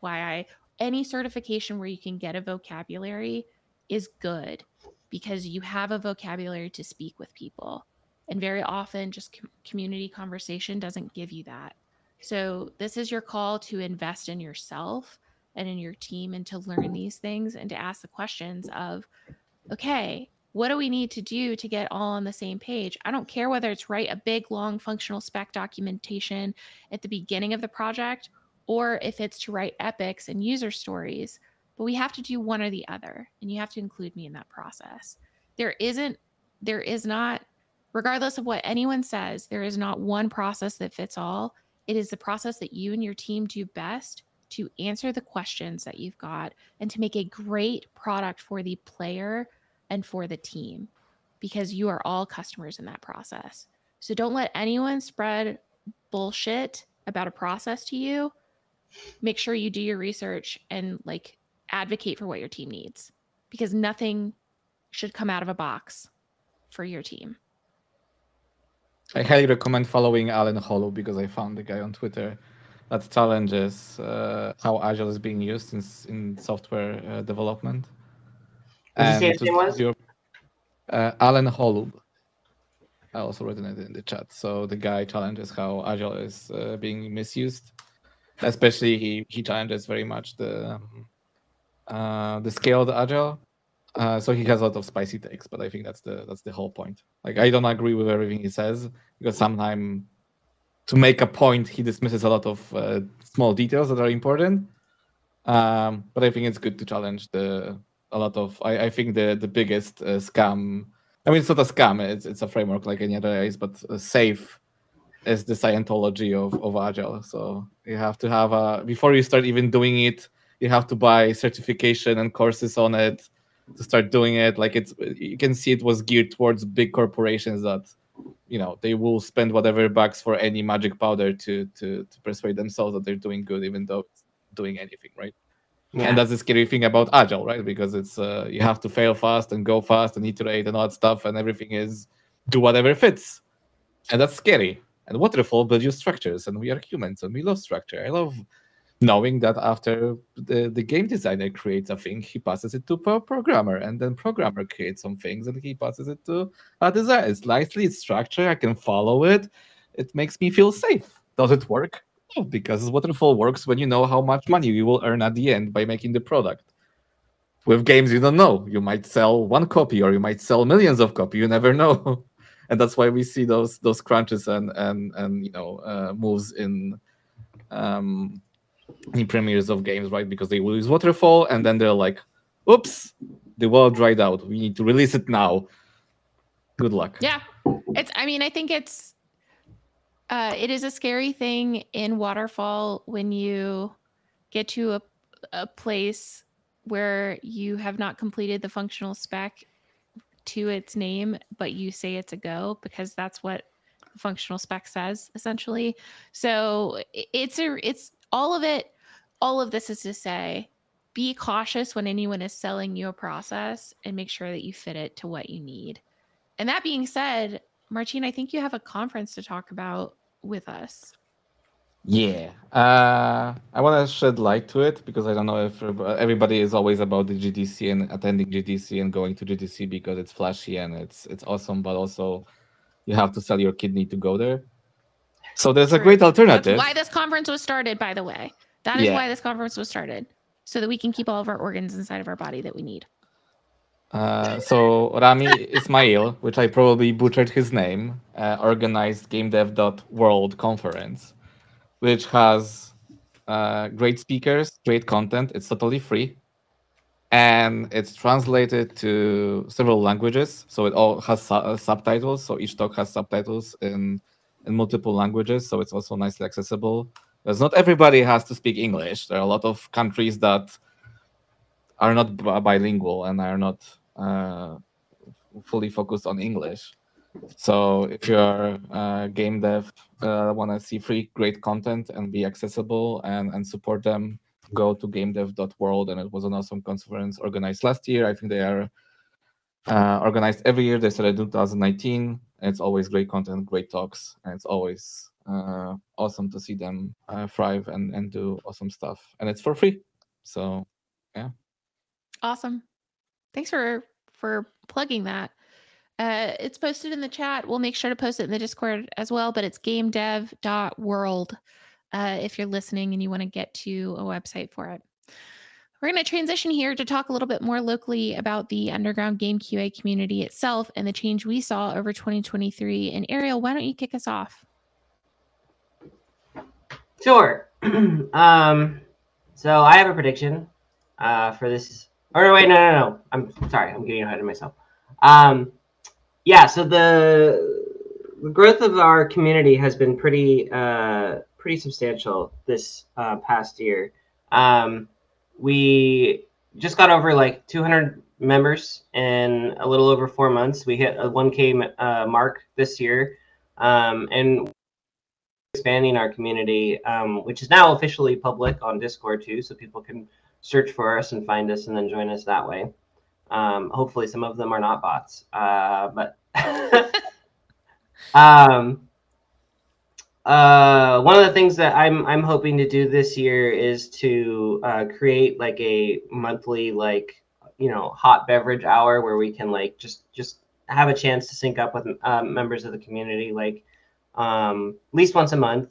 any certification where you can get a vocabulary is good, because you have a vocabulary to speak with people. And very often just community conversation doesn't give you that. So this is your call to invest in yourself and in your team, and to learn these things and to ask the questions of, okay, what do we need to do to get all on the same page? I don't care whether it's write a big, long functional spec documentation at the beginning of the project, or if it's to write epics and user stories, but we have to do one or the other, and you have to include me in that process. There is not, regardless of what anyone says, there is not one process that fits all. It is the process that you and your team do best to answer the questions that you've got and to make a great product for the player and for the team, because you are all customers in that process. So don't let anyone spread bullshit about a process to you. Make sure you do your research and like advocate for what your team needs, because nothing should come out of a box for your team. I highly recommend following Alan Hollow, because I found the guy on Twitter that challenges how Agile is being used in software development. Did you say his name was? Alan Holub. I also wrote it in the chat. So the guy challenges how Agile is being misused. Especially he challenges very much the scaled Agile. So he has a lot of spicy takes, but I think that's the whole point. Like, I don't agree with everything he says, because sometimes to make a point he dismisses a lot of small details that are important. But I think it's good to challenge the a lot of. I think the biggest scam. I mean, it's not a scam. It's a framework like any other is, but safe is the Scientology of Agile. So you have to have a before you start even doing it, you have to buy certification and courses on it to start doing it. Like it's you can see it was geared towards big corporations that they will spend whatever bucks for any magic powder to persuade themselves that they're doing good, even though it's doing anything, right? Yeah. And that's the scary thing about Agile, right? Because it's you have to fail fast and go fast and iterate and all that stuff, and everything is do whatever fits, and that's scary. And Waterfall builds you structures, and we are humans, and we love structure. I love knowing that after the game designer creates a thing, he passes it to a programmer, and then programmer creates some things, and he passes it to a designer. It's nicely structured. I can follow it. It makes me feel safe. Does it work? No, because Waterfall works when you know how much money you will earn at the end by making the product. With games, you don't know. You might sell one copy, or you might sell millions of copies. You never know. And that's why we see those crunches and moves in premieres of games, right? Because they will use Waterfall, and then they're like, "Oops, the world dried out. We need to release it now." Good luck. Yeah, I think it is a scary thing in Waterfall when you get to a place where you have not completed the functional spec to its name, but you say it's a go because that's what the functional spec says essentially. So it's all of it. All of this is to say, be cautious when anyone is selling you a process and make sure that you fit it to what you need. And that being said, Marcin, I think you have a conference to talk about with us. Yeah. I want to shed light to it because I don't know if everybody is always about the GDC and attending GDC and going to GDC because it's flashy and it's awesome, but also you have to sell your kidney to go there. So there's a great alternative. That's why this conference was started, by the way. That is why this conference was started, so that we can keep all of our organs inside of our body that we need. So Rami Ismail, which I probably butchered his name, organized GameDev.World conference, which has great speakers, great content. It's totally free. And it's translated to several languages. So it all has subtitles. So each talk has subtitles in multiple languages. So it's also nicely accessible. Because not everybody has to speak English. There are a lot of countries that are not bilingual and are not fully focused on English. So if you're game dev, want to see free, great content and be accessible and support them, go to gamedev.world. And it was an awesome conference organized last year. I think they are organized every year. They started in 2019. It's always great content, great talks, and it's always awesome to see them thrive and do awesome stuff. And it's for free. So, yeah. Awesome. Thanks for plugging that. It's posted in the chat. We'll make sure to post it in the Discord as well, but it's gamedev.world if you're listening and you want to get to a website for it. We're going to transition here to talk a little bit more locally about the underground game QA community itself and the change we saw over 2023. And Ariel, why don't you kick us off? Sure. So I have a prediction for this. Or wait, no. I'm sorry. I'm getting ahead of myself. Yeah. So the growth of our community has been pretty substantial this past year. We just got over like 200 members in a little over 4 months. We hit a 1K mark this year, and expanding our community, which is now officially public on Discord too, so people can search for us and find us and then join us that way. Hopefully some of them are not bots, but one of the things that I'm hoping to do this year is to create like a monthly hot beverage hour where we can like just have a chance to sync up with members of the community at least once a month.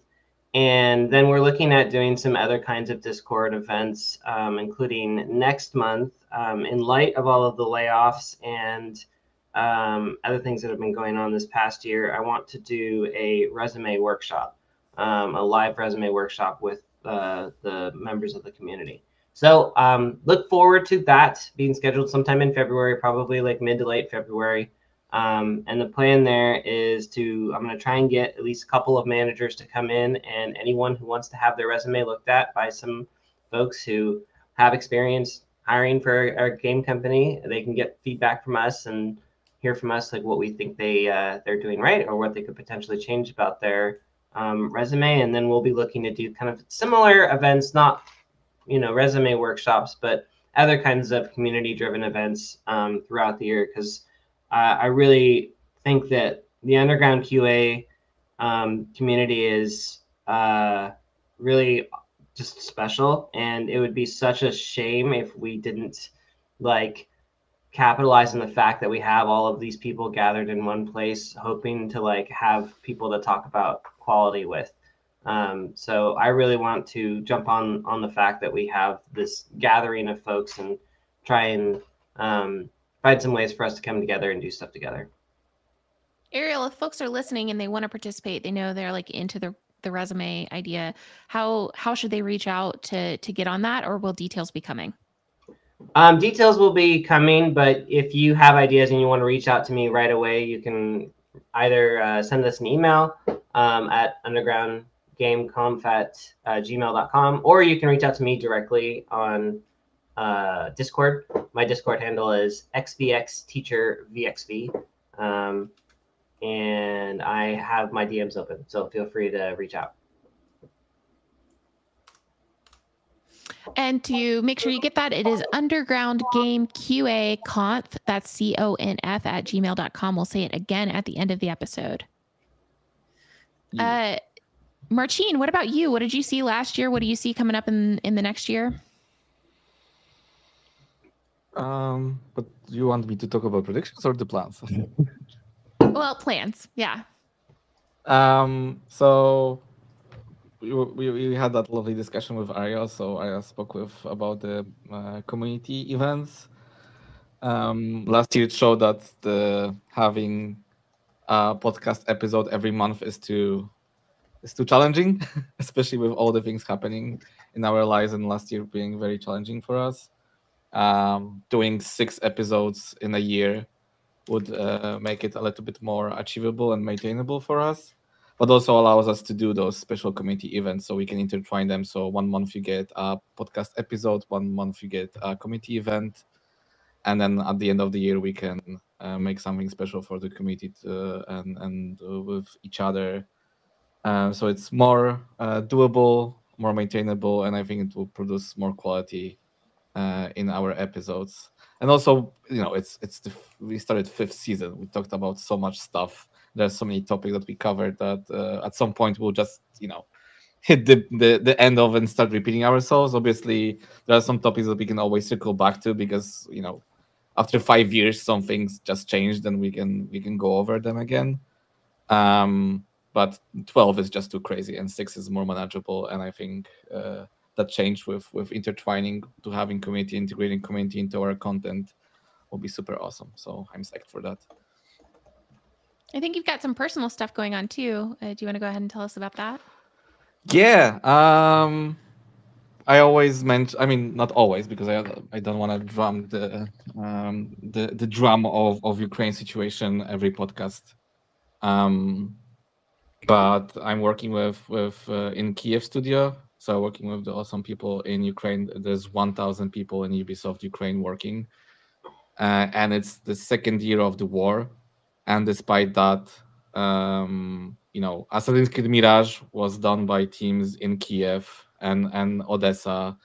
And then we're looking at doing some other kinds of Discord events, including next month, in light of all of the layoffs and other things that have been going on this past year. I want to do a resume workshop, a live resume workshop with the members of the community. So look forward to that being scheduled sometime in February, probably like mid to late February. And the plan there is I'm going to try and get at least a couple of managers to come in, and anyone who wants to have their resume looked at by some folks who have experience hiring for our game company, they can get feedback from us and hear from us like what we think they're doing right or what they could potentially change about their resume. And then we'll be looking to do kind of similar events, not resume workshops, but other kinds of community-driven events throughout the year, because I really think that the underground QA community is really just special, and it would be such a shame if we didn't like capitalize on the fact that we have all of these people gathered in one place, hoping to like have people to talk about quality with. So I really want to jump on the fact that we have this gathering of folks and try and find some ways for us to come together and do stuff together. Ariel, if folks are listening and they want to participate, they know they're like into the resume idea, how should they reach out to get on that, or will details be coming? Details will be coming, but if you have ideas and you want to reach out to me right away, you can either send us an email at undergroundgameconf@gmail.com, or you can reach out to me directly on Discord. My Discord handle is xvxteachervxv, and I have my DMs open, so feel free to reach out. And to make sure you get that, it is Underground Game QA Conf. That's CONF @gmail.com. We'll say it again at the end of the episode. Yeah. Marcin, what about you? What did you see last year? What do you see coming up in the next year? But you want me to talk about predictions or the plans? Well, plans, yeah. So we had that lovely discussion with Ariel. So I spoke about the community events. Last year it showed that having a podcast episode every month is too challenging, especially with all the things happening in our lives, and last year being very challenging for us. Doing 6 episodes in a year would make it a little bit more achievable and maintainable for us, but also allows us to do those special community events so we can intertwine them. So one month you get a podcast episode, one month you get a community event, and then at the end of the year we can make something special for the community and with each other. So it's more doable, more maintainable, and I think it will produce more quality in our episodes. And also, we started 5th season. We talked about so much stuff. There's so many topics that we covered that at some point we'll just hit the end of and start repeating ourselves. Obviously, there are some topics that we can always circle back to because after 5 years some things just changed and we can go over them again. But 12 is just too crazy and 6 is more manageable, and I think that change with intertwining to having community, integrating community into our content will be super awesome. So I'm psyched for that. I think you've got some personal stuff going on too. Do you want to go ahead and tell us about that? Yeah. I always mention, I mean, not always, because I don't want to drum the drum of Ukraine situation every podcast. But I'm working with in Kiev studio. So working with the awesome people in Ukraine. There's 1,000 people in Ubisoft Ukraine working, and it's the 2nd year of the war. And despite that, Assassin's Creed Mirage was done by teams in Kiev and Odessa,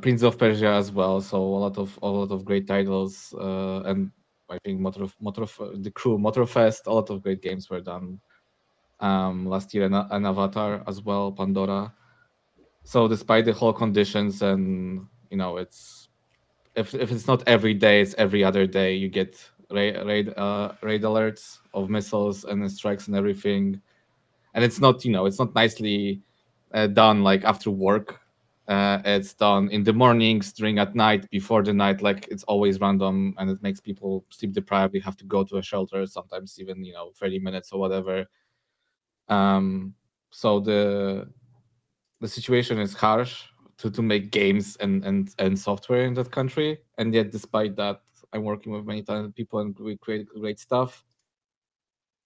Prince of Persia as well. So a lot of great titles, and I think the crew Motorfest. A lot of great games were done last year, and Avatar as well, Pandora. So despite the whole conditions, and it's if it's not every day, it's every other day. You get raid alerts of missiles and strikes and everything, and it's not nicely done like after work. It's done in the mornings, during at night, before the night. Like it's always random, and it makes people sleep deprived. You have to go to a shelter, sometimes even 30 minutes or whatever. So the situation is harsh to make games and software in that country. And yet, despite that, I'm working with many talented people and we create great stuff.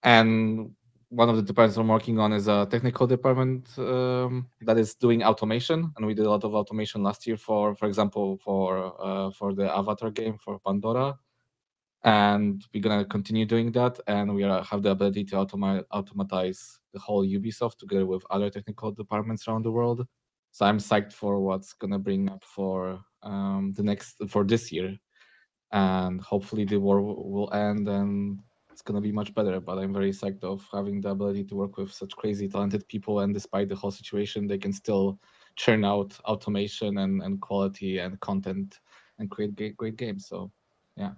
And one of the departments I'm working on is a technical department that is doing automation, and we did a lot of automation last year for example, for the Avatar game for Pandora, and we're gonna continue doing that. And we have the ability to automatize the whole Ubisoft together with other technical departments around the world. So I'm psyched for what's gonna bring up for this year, and hopefully the war will end and it's going to be much better. But I'm very psyched of having the ability to work with such crazy talented people, and despite the whole situation, they can still churn out automation and quality and content and create great games. So yeah,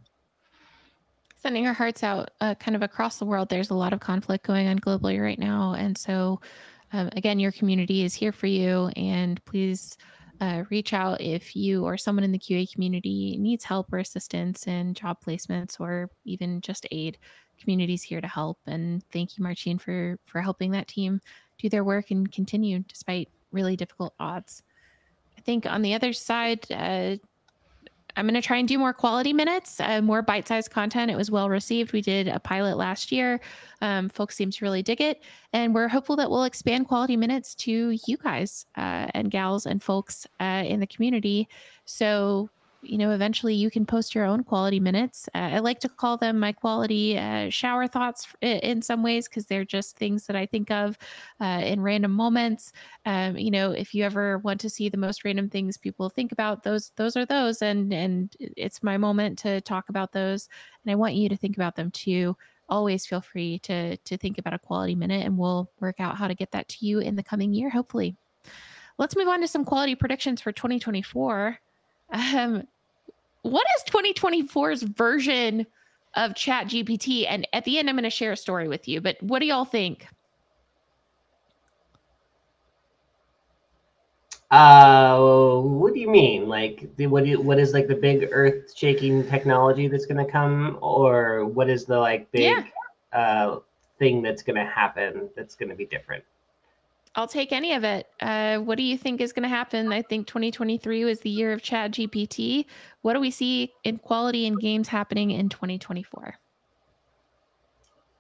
sending our hearts out kind of across the world. There's a lot of conflict going on globally right now, and so again, your community is here for you, and please reach out if you or someone in the QA community needs help or assistance in job placements or even just aid. Community's here to help. And thank you, Marcin, for helping that team do their work and continue despite really difficult odds. I think on the other side, I'm going to try and do more quality minutes, more bite-sized content. It was well received. We did a pilot last year. Folks seem to really dig it. And we're hopeful that we'll expand quality minutes to you guys and gals and folks in the community. So, eventually you can post your own quality minutes. I like to call them my quality shower thoughts in some ways, because they're just things that I think of in random moments. If you ever want to see the most random things people think about, those are those, and it's my moment to talk about those. And I want you to think about them too. Always feel free to think about a quality minute, and we'll work out how to get that to you in the coming year, hopefully. Let's move on to some quality predictions for 2024. What is 2024's version of ChatGPT? And at the end, I'm going to share a story with you. But what do y'all think? What do you mean? Like, what is like the big earth-shaking technology that's going to come, or what is the like big thing that's going to happen that's going to be different? I'll take any of it. What do you think is going to happen? I think 2023 was the year of ChatGPT. What do we see in quality in games happening in 2024?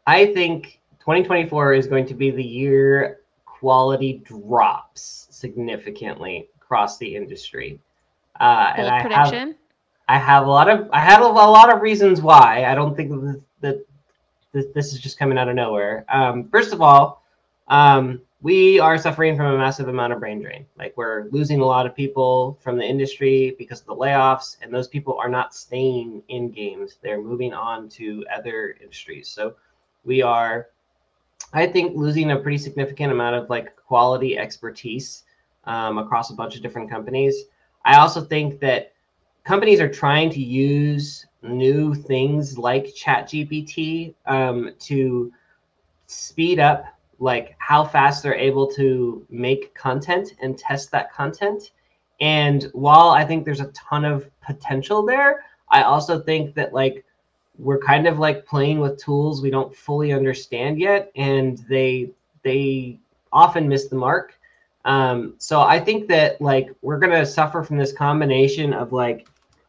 I think 2024 is going to be the year quality drops significantly across the industry. And I have a lot of reasons why. I don't think that this is just coming out of nowhere. First of all, we are suffering from a massive amount of brain drain. Like, we're losing a lot of people from the industry because of the layoffs, and those people are not staying in games. They're moving on to other industries. So we are, I think, losing a pretty significant amount of like quality expertise across a bunch of different companies. I also think that companies are trying to use new things like ChatGPT to speed up like how fast they're able to make content and test that content. And while I think there's a ton of potential there, I also think that like we're kind of like playing with tools we don't fully understand yet, and they often miss the mark. So I think that like we're gonna suffer from this combination of like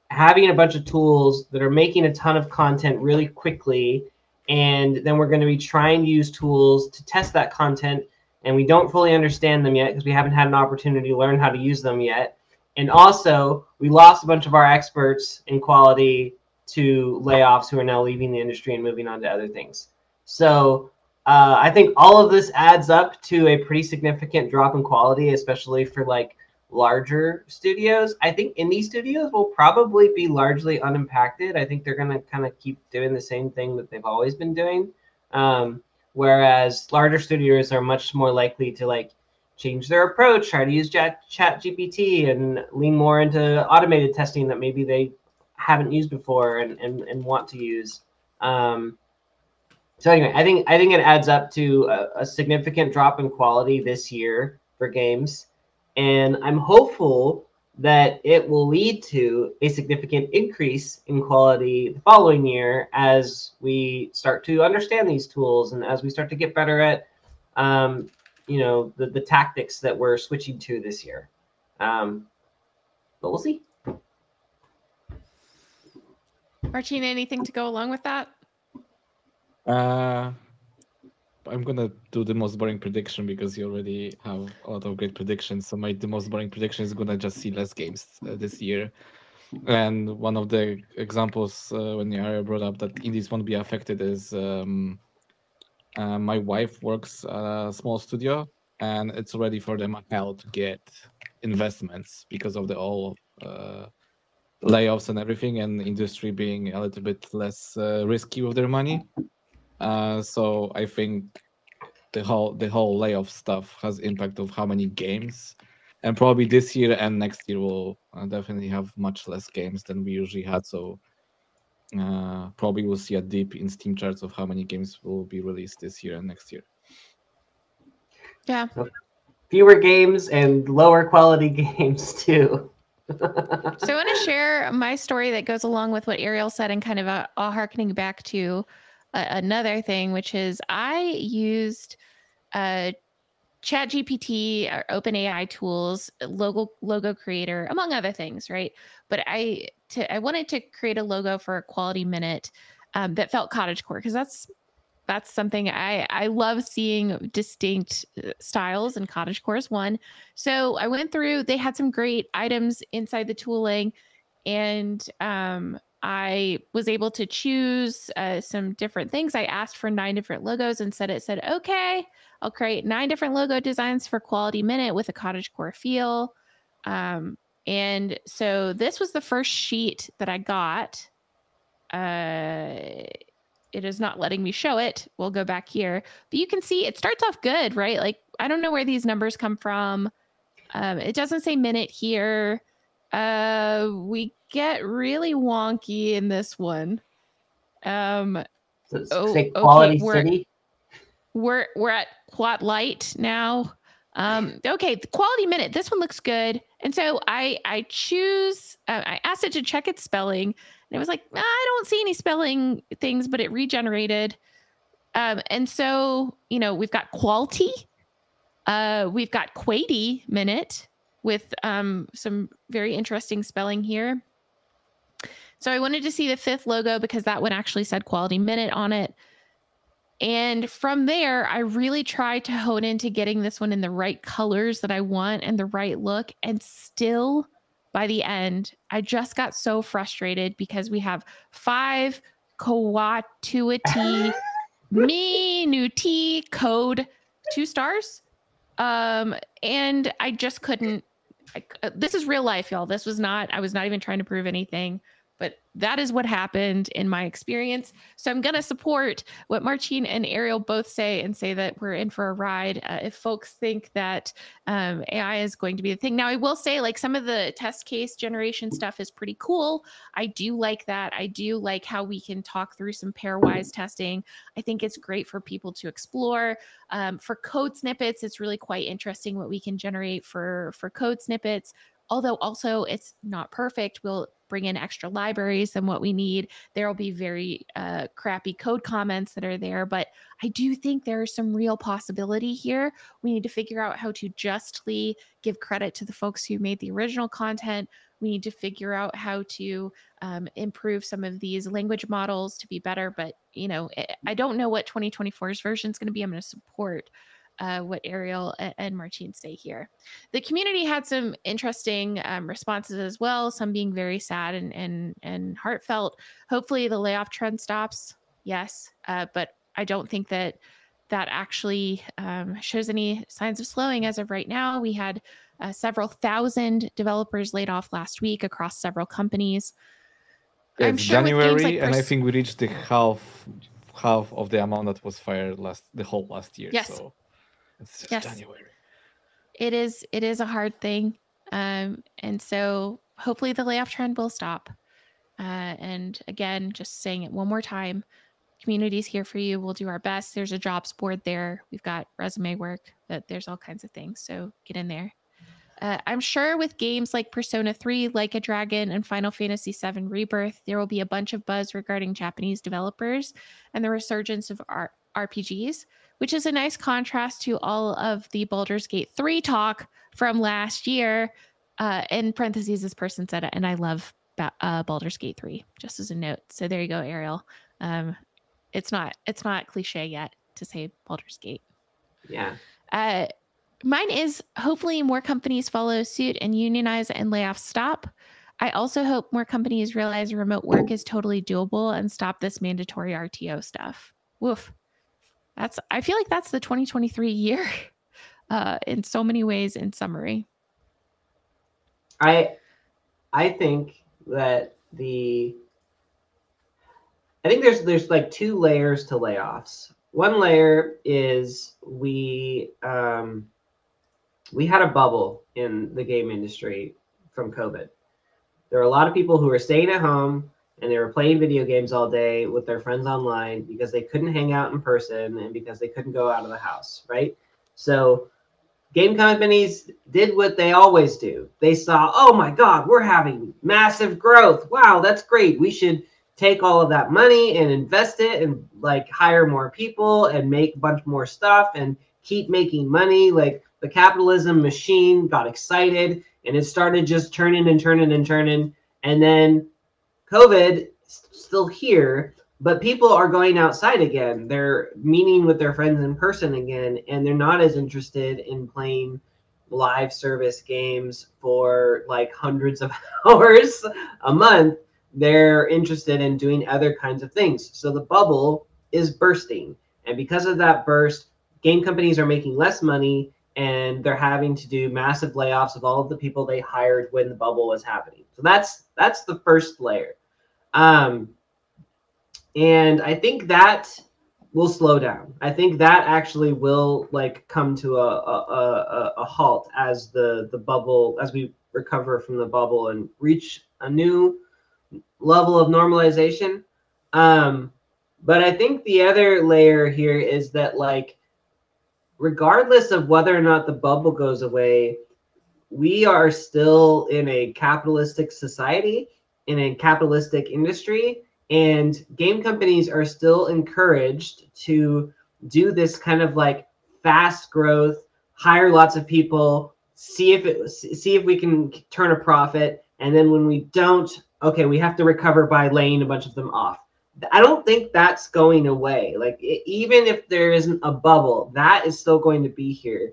having a bunch of tools that are making a ton of content really quickly, and then we're going to be trying to use tools to test that content, and we don't fully understand them yet because we haven't had an opportunity to learn how to use them yet. And also, we lost a bunch of our experts in quality to layoffs who are now leaving the industry and moving on to other things. So I think all of this adds up to a pretty significant drop in quality, especially for like larger studios. I think indie studios will probably be largely unimpacted. I think they're going to kind of keep doing the same thing that they've always been doing. Whereas larger studios are much more likely to like change their approach, try to use ChatGPT and lean more into automated testing that maybe they haven't used before and want to use. So anyway, I think it adds up to a significant drop in quality this year for games. And I'm hopeful that it will lead to a significant increase in quality the following year as we start to understand these tools and as we start to get better at, the tactics that we're switching to this year. but we'll see. Marcin, anything to go along with that? I'm gonna do the most boring prediction because you already have a lot of great predictions. So the most boring prediction is gonna just see less games this year. And one of the examples when Ariel brought up that indies won't be affected is my wife works at a small studio, and it's already for them a hell to get investments because of the all layoffs and everything, and the industry being a little bit less risky with their money. So I think the whole layoff stuff has impact of how many games, and probably this year and next year will definitely have much less games than we usually had. So probably we'll see a dip in Steam charts of how many games will be released this year and next year. Yeah. So fewer games and lower quality games too. So I want to share my story that goes along with what Ariel said, and kind of harkening back to another thing, which is I used ChatGPT or OpenAI tools, logo creator, among other things, right? But I wanted to create a logo for a Quality Minute that felt cottagecore, because that's something I love seeing distinct styles, and cottagecore is one. So I went through, they had some great items inside the tooling, and I was able to choose some different things. I asked for 9 different logos, and it said, okay, I'll create 9 different logo designs for Quality Minute with a cottagecore feel. And so this was the first sheet that I got. It is not letting me show it. We'll go back here, but you can see it starts off good, right? Like, I don't know where these numbers come from. It doesn't say minute here. We get really wonky in this one. Say Quality City. We're at Quad Light now. Okay, the Quality Minute. This one looks good, and so I choose. I asked it to check its spelling, and it was like, I don't see any spelling things, but it regenerated. And so we've got Quality. We've got Quady Minute with some very interesting spelling here. So I wanted to see the 5th logo because that one actually said Quality Minute on it. And from there, I really tried to hone into getting this one in the right colors that I want and the right look. And still, by the end, I just got so frustrated because we have 5 Coatuity Minuti code 2 stars. And I just couldn't. This is real life, y'all. This was not, I was not even trying to prove anything, but that is what happened in my experience. So I'm going to support what Marcin and Ariel both say, and say that we're in for a ride if folks think that AI is going to be the thing. Now, I will say, like, some of the test case generation stuff is pretty cool. I do like that. I do like how we can talk through some pairwise testing. I think it's great for people to explore. For code snippets, it's really quite interesting what we can generate for code snippets. Although also it's not perfect. We'll bring in extra libraries than what we need. There will be very crappy code comments that are there, but I do think there is some real possibility here. We need to figure out how to justly give credit to the folks who made the original content. We need to figure out how to improve some of these language models to be better. But, I don't know what 2024's version is going to be. I'm going to support what Ariel and Marcin say here. The community had some interesting responses as well, some being very sad and heartfelt. Hopefully the layoff trend stops. Yes. But I don't think that actually shows any signs of slowing as of right now. We had several thousand developers laid off last week across several companies. Yeah, I'm it's sure January, like and I think we reached the half of the amount that was fired the whole last year. Yes. So it's just January. It is a hard thing. And so hopefully the layoff trend will stop. And again, just saying it one more time, community's here for you. We'll do our best. There's a jobs board there. We've got resume work, but there's all kinds of things. So get in there. I'm sure with games like Persona 3, Like a Dragon, and Final Fantasy VII Rebirth, there will be a bunch of buzz regarding Japanese developers and the resurgence of RPGs, which is a nice contrast to all of the Baldur's Gate 3 talk from last year. In parentheses, this person said it, and I love Baldur's Gate 3, just as a note. So there you go, Ariel. It's not cliche yet to say Baldur's Gate. Yeah. Mine is hopefully more companies follow suit and unionize and layoffs stop. I also hope more companies realize remote work is totally doable and stop this mandatory RTO stuff. Woof. I feel like that's the 2023 year in so many ways in summary. I think that I think there's like two layers to layoffs. One layer is we had a bubble in the game industry from COVID. There were a lot of people who were staying at home and they were playing video games all day with their friends online because they couldn't hang out in person and because they couldn't go out of the house, right? So game companies did what they always do. They saw, oh my God, we're having massive growth. Wow, that's great. We should take all of that money and invest it and like hire more people and make a bunch more stuff and keep making money. Like the capitalism machine got excited and it started just turning and turning and turning. And then COVID still here, but people are going outside again. They're meeting with their friends in person again, and they're not as interested in playing live service games for like hundreds of hours a month. They're interested in doing other kinds of things. So the bubble is bursting. And because of that burst, game companies are making less money and they're having to do massive layoffs of all of the people they hired when the bubble was happening. So that's the first layer. And I think that will slow down. I think that actually will like come to a halt as the bubble, as we recover from the bubble and reach a new level of normalization. But I think the other layer here is that like, regardless of whether or not the bubble goes away, we are still in a capitalistic society, in a capitalistic industry, and game companies are still encouraged to do this kind of like fast growth, hire lots of people, see if we can turn a profit, and then when we don't, okay, we have to recover by laying a bunch of them off. I don't think that's going away. Like even if there isn't a bubble, that is still going to be here.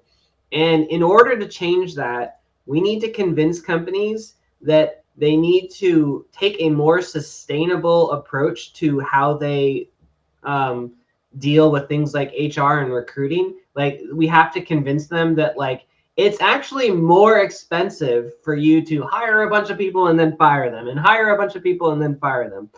And in order to change that, we need to convince companies that they need to take a more sustainable approach to how they deal with things like HR and recruiting. Like we have to convince them that like it's actually more expensive for you to hire a bunch of people and then fire them and hire a bunch of people and then fire them.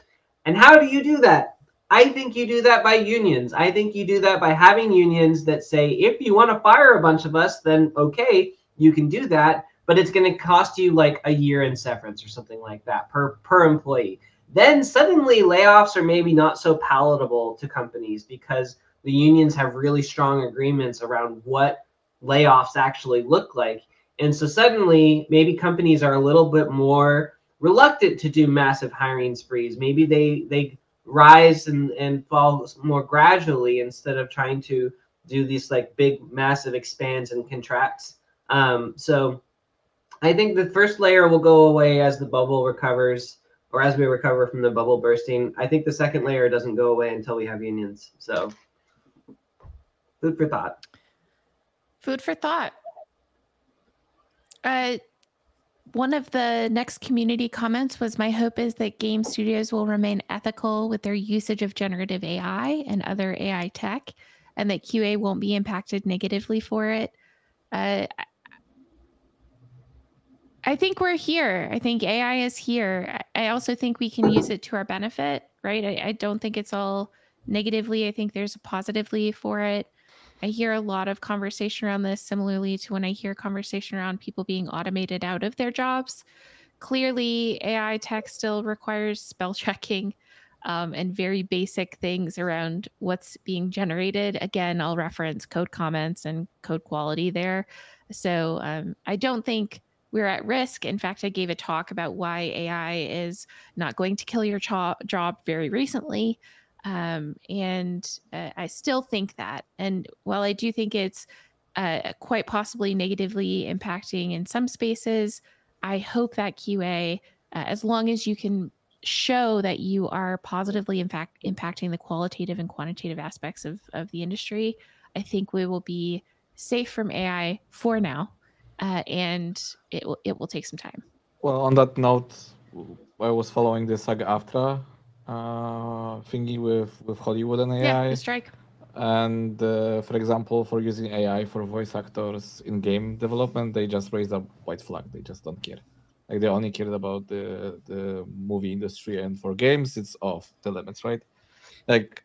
And how do you do that? I think you do that by unions. I think you do that by having unions that say, if you want to fire a bunch of us, then okay, you can do that, but it's going to cost you like a year in severance or something like that per employee. Then suddenly layoffs are maybe not so palatable to companies because the unions have really strong agreements around what layoffs actually look like. And so suddenly maybe companies are a little bit more reluctant to do massive hiring sprees. Maybe they rise and fall more gradually instead of trying to do these like big massive expands and contracts. So I think the first layer will go away as the bubble recovers, or as we recover from the bubble bursting. I think the second layer doesn't go away until we have unions. So food for thought. Food for thought. One of the next community comments was, my hope is that game studios will remain ethical with their usage of generative AI and other AI tech, and that QA won't be impacted negatively for it. I think we're here. I think AI is here. I also think we can use it to our benefit, right? I don't think it's all negatively. I think there's a positively for it. I hear a lot of conversation around this, similarly to when I hear conversation around people being automated out of their jobs. Clearly, AI tech still requires spell checking and very basic things around what's being generated. Again, I'll reference code comments and code quality there. So I don't think we're at risk. In fact, I gave a talk about why AI is not going to kill your job very recently. And I still think that. And while I do think it's quite possibly negatively impacting in some spaces, I hope that QA, as long as you can show that you are positively, in fact, impacting the qualitative and quantitative aspects of the industry, I think we will be safe from AI for now, and it will take some time. Well, on that note, I was following the SAG-AFTRA thingy with Hollywood and AI. Yeah, the strike. And for example, for using AI for voice actors in game development, they just raised a white flag. They just don't care. Like they only cared about the movie industry, and for games, it's off the limits, right? Like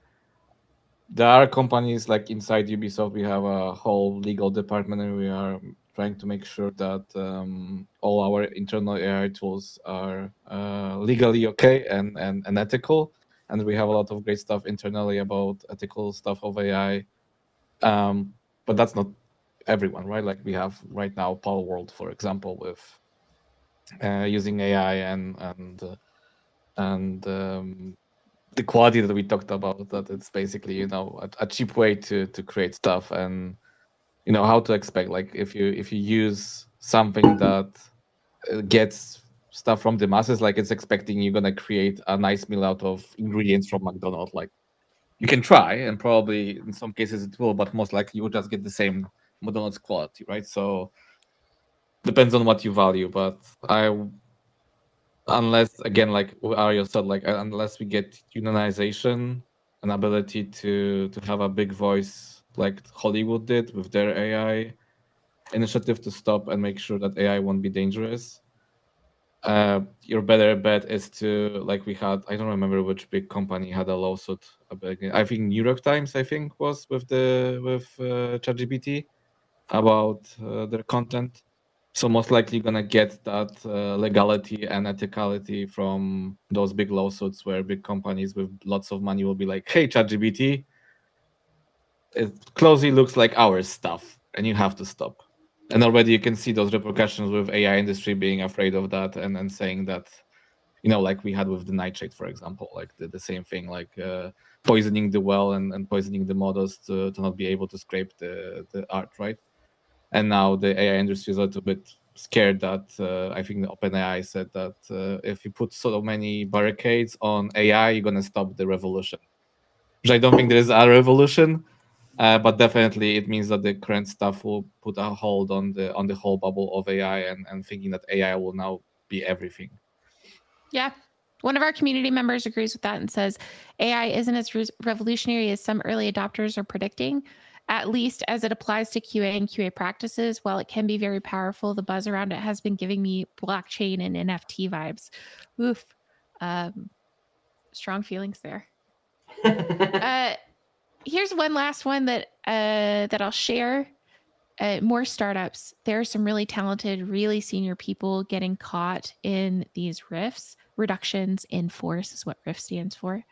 there are companies like inside Ubisoft, we have a whole legal department, and we are trying to make sure that all our internal AI tools are legally okay and ethical. And we have a lot of great stuff internally about ethical stuff of AI. But that's not everyone, right? Like we have right now Power World, for example, with using AI and the quality that we talked about, that it's basically a cheap way to create stuff, and how to expect, like if you use something that gets stuff from the masses, like it's expecting you're gonna create a nice meal out of ingredients from McDonald's. Like you can try, and probably in some cases it will, but most likely you will just get the same McDonald's quality, right? So depends on what you value, but unless, again, like Ariel said, like unless we get unionization, an ability to have a big voice like Hollywood did with their AI initiative to stop and make sure that AI won't be dangerous, your better bet is to, like we had, I don't remember which big company had a lawsuit. I think New York Times, I think, was with ChatGPT about their content. So most likely gonna get that legality and ethicality from those big lawsuits, where big companies with lots of money will be like, "Hey, ChatGPT, it closely looks like our stuff, and you have to stop." And already you can see those repercussions with AI industry being afraid of that, and saying that, like we had with the nightshade, for example, like the same thing, like poisoning the well and poisoning the models to not be able to scrape the art, right? And now the AI industry is a little bit scared that I think the OpenAI said that if you put so many barricades on AI, you're gonna stop the revolution. Which I don't think there is a revolution, but definitely it means that the current stuff will put a hold on the whole bubble of AI, and thinking that AI will now be everything. Yeah. One of our community members agrees with that and says AI isn't as revolutionary as some early adopters are predicting, at least as it applies to QA and QA practices. While it can be very powerful, the buzz around it has been giving me blockchain and NFT vibes. Oof. Strong feelings there. Here's one last one that I'll share. More startups. There are some really talented, really senior people getting caught in these RIFs. Reductions in force is what RIF stands for.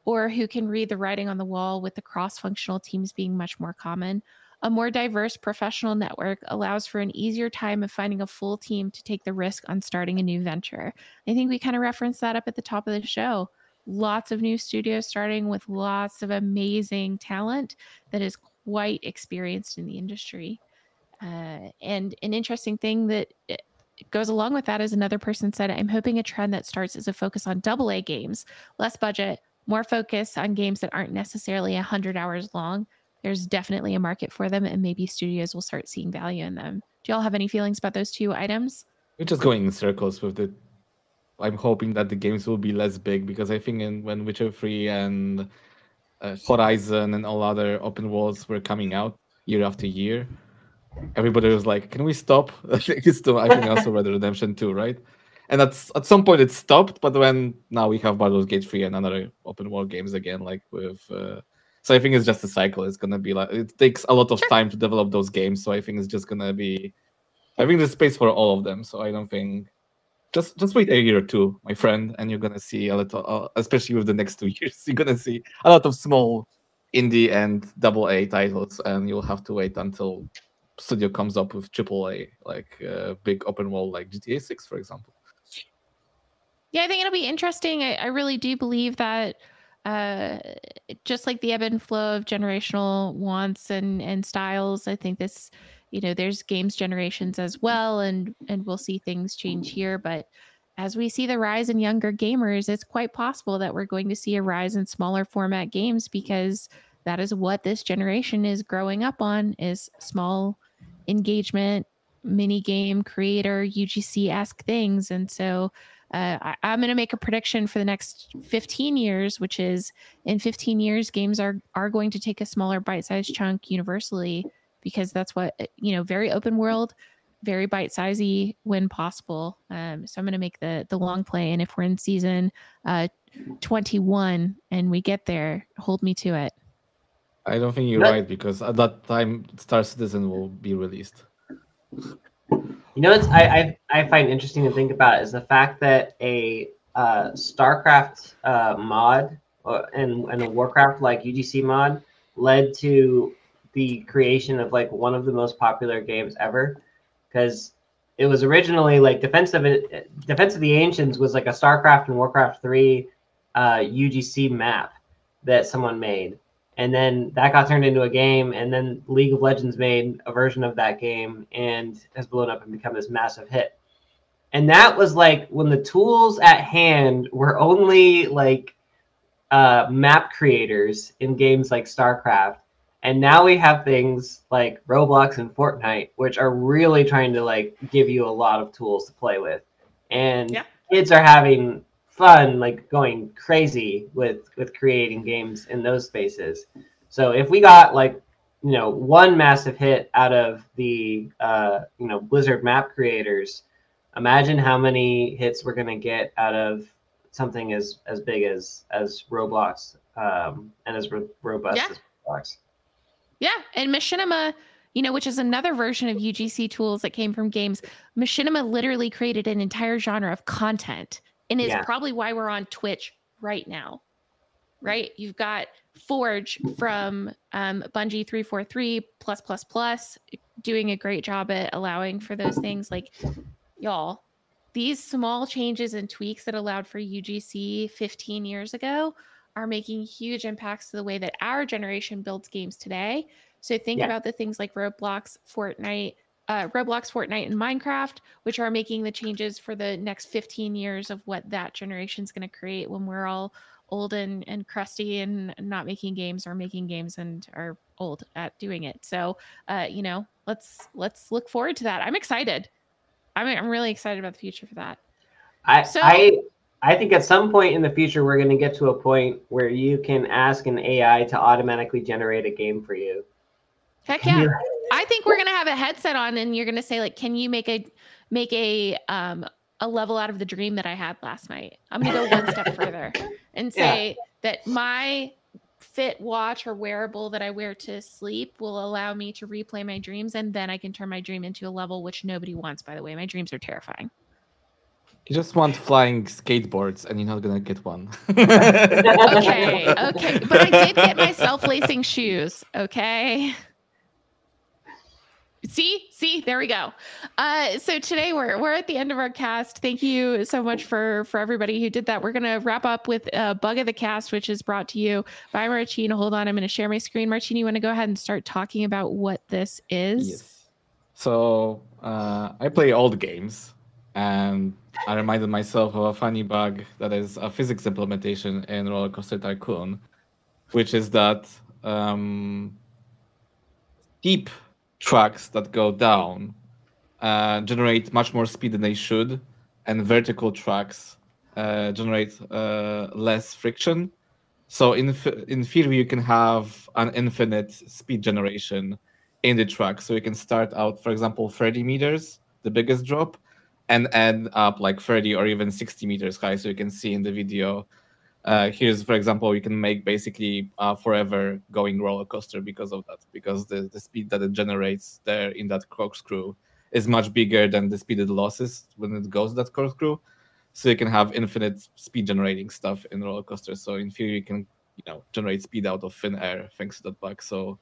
Or who can read the writing on the wall, with the cross-functional teams being much more common. A more diverse professional network allows for an easier time of finding a full team to take the risk on starting a new venture. I think we kind of referenced that up at the top of the show. Lots of new studios starting with lots of amazing talent that is quite experienced in the industry. And an interesting thing that goes along with that is another person said, I'm hoping a trend that starts as a focus on AA games, less budget, more focus on games that aren't necessarily 100 hours long. There's definitely a market for them, and maybe studios will start seeing value in them. Do y'all have any feelings about those two items? We're just going in circles with it. I'm hoping that the games will be less big, because I think when Witcher 3 and Horizon and all other open worlds were coming out year after year, everybody was like, "Can we stop?" I think also Red Dead Redemption 2, right? And at some point it stopped, but when now we have Baldur's Gate 3 and another open world games again, like with. So I think it's just a cycle. It's gonna be like, it takes a lot of time to develop those games. So I think it's just gonna be. I think there's space for all of them. So I don't think. Just wait a year or two, my friend, and you're gonna see a little, especially with the next 2 years, you're gonna see a lot of small indie and AA titles, and you'll have to wait until studio comes up with AAA, like big open world, like GTA 6, for example. Yeah, I think it'll be interesting. I really do believe that just like the ebb and flow of generational wants and styles, I think this, there's games generations as well, and we'll see things change here. But as we see the rise in younger gamers, it's quite possible that we're going to see a rise in smaller format games, because that is what this generation is growing up on, is small engagement, mini game creator, UGC-esque things. And so I'm going to make a prediction for the next 15 years, which is in 15 years, games are going to take a smaller bite-sized chunk universally, because that's what, very open world, very bite-sizey when possible. So I'm going to make the long play. And if we're in season 21 and we get there, hold me to it. I don't think you're right, because at that time, Star Citizen will be released. What I find interesting to think about is the fact that a StarCraft mod and a Warcraft like UGC mod led to the creation of like one of the most popular games ever, because it was originally like Defense of the Ancients was like a StarCraft and Warcraft 3 UGC map that someone made. And then that got turned into a game, and then League of Legends made a version of that game and has blown up and become this massive hit. And that was like when the tools at hand were only like map creators in games like StarCraft. And now we have things like Roblox and Fortnite, which are really trying to like give you a lot of tools to play with. And kids are having fun, like going crazy with creating games in those spaces. So if we got like one massive hit out of the Blizzard map creators, imagine how many hits we're going to get out of something as big as Roblox and as robust as Roblox. Yeah, and Machinima, which is another version of UGC tools that came from games. Machinima literally created an entire genre of content, and is probably why we're on Twitch right now, right? You've got Forge from Bungie 343+++, doing a great job at allowing for those things. Like, y'all, these small changes and tweaks that allowed for UGC 15 years ago are making huge impacts to the way that our generation builds games today. So think about the things like Roblox, Fortnite, and Minecraft, which are making the changes for the next 15 years of what that generation is going to create when we're all old and crusty and not making games, or making games and are old at doing it. So, let's look forward to that. I'm excited. I'm really excited about the future for that. I think at some point in the future, we're going to get to a point where you can ask an AI to automatically generate a game for you. Heck yeah. I think we're going to have a headset on, and you're going to say, like, can you make a level out of the dream that I had last night? I'm going to go one step further and say that my Fit watch or wearable that I wear to sleep will allow me to replay my dreams, and then I can turn my dream into a level, which nobody wants, by the way. My dreams are terrifying. You just want flying skateboards, and you're not gonna get one. Okay. But I did get my self-lacing shoes. Okay. See, there we go. So today we're at the end of our cast. Thank you so much for everybody who did that. We're gonna wrap up with Bug of the Cast, which is brought to you by Marcin. Hold on, I'm gonna share my screen. Marcin, you want to go ahead and start talking about what this is? Yes. So I play old games, and I reminded myself of a funny bug that is a physics implementation in Roller Coaster Tycoon, which is that steep tracks that go down generate much more speed than they should, and vertical tracks generate less friction. So in theory, you can have an infinite speed generation in the track. So you can start out, for example, 30 meters, the biggest drop, and end up like 30 or even 60 meters high. So you can see in the video, here's, for example, you can make basically forever going roller coaster because of that, because the speed that it generates there in that corkscrew is much bigger than the speed it loses when it goes that corkscrew. So you can have infinite speed generating stuff in roller coasters. So in theory, you can generate speed out of thin air thanks to that bug. So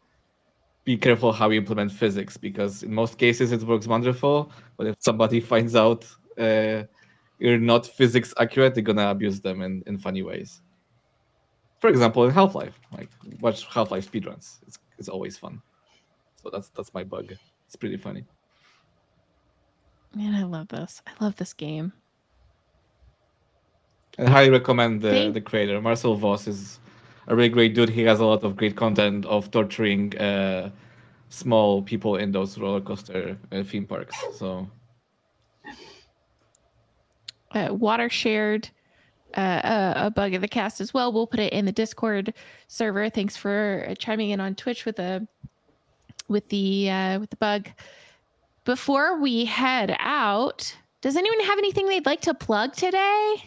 be careful how you implement physics, because in most cases it works wonderful, but if somebody finds out you're not physics accurate, they're gonna abuse them in funny ways. For example, in Half-Life, like watch Half-Life speedruns. It's always fun. So that's my bug. It's pretty funny. Man, I love this. I love this game. I highly recommend the creator. Marcel Voss is a really great dude. He has a lot of great content of torturing small people in those roller coaster theme parks. So Water shared a bug of the cast as well. We'll put it in the Discord server. Thanks for chiming in on Twitch with the bug. Before we head out, does anyone have anything they'd like to plug today?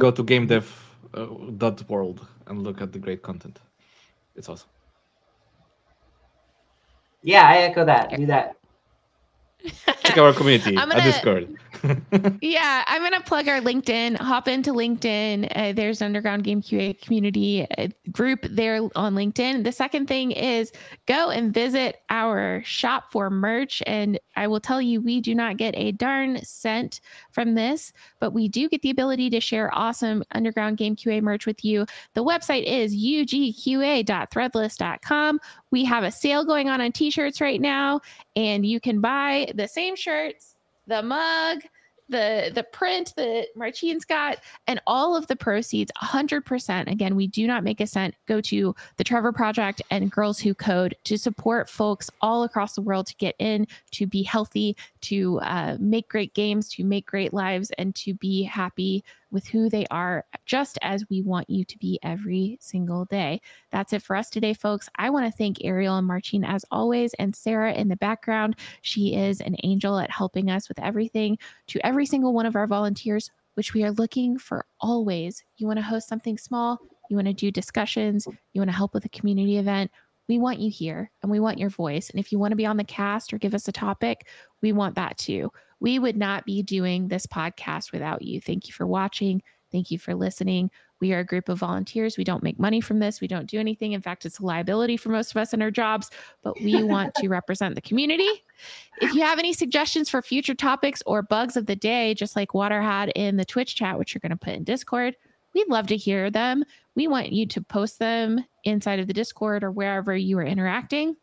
go to gamedev.world and look at the great content. It's awesome. Yeah, I echo that. Do that. Check our community at Discord. Yeah, I'm going to plug our LinkedIn. Hop into LinkedIn. There's Underground Game QA community group there on LinkedIn. The second thing is go and visit our shop for merch. And I will tell you, we do not get a darn cent from this, but we do get the ability to share awesome Underground Game QA merch with you. The website is ugqa.threadless.com. We have a sale going on t-shirts right now, and you can buy the same shirts, the mug, the print that Marcin's got, and all of the proceeds, 100%. Again, we do not make a cent. Go to the Trevor Project and Girls Who Code to support folks all across the world to get in, to be healthy, to make great games, to make great lives, and to be happy with who they are, just as we want you to be every single day. That's it for us today, folks. I want to thank Ariel and Marcin as always, and Sarah in the background. She is an angel at helping us with everything. To every single one of our volunteers, which we are looking for always. You want to host something small, you want to do discussions, you want to help with a community event, we want you here and we want your voice. And if you want to be on the cast or give us a topic, we want that too. We would not be doing this podcast without you. Thank you for watching. Thank you for listening. We are a group of volunteers. We don't make money from this. We don't do anything. In fact, it's a liability for most of us in our jobs, but we want to represent the community. If you have any suggestions for future topics or bugs of the day, just like Water had in the Twitch chat, which you're going to put in Discord, we'd love to hear them. We want you to post them inside of the Discord or wherever you are interacting.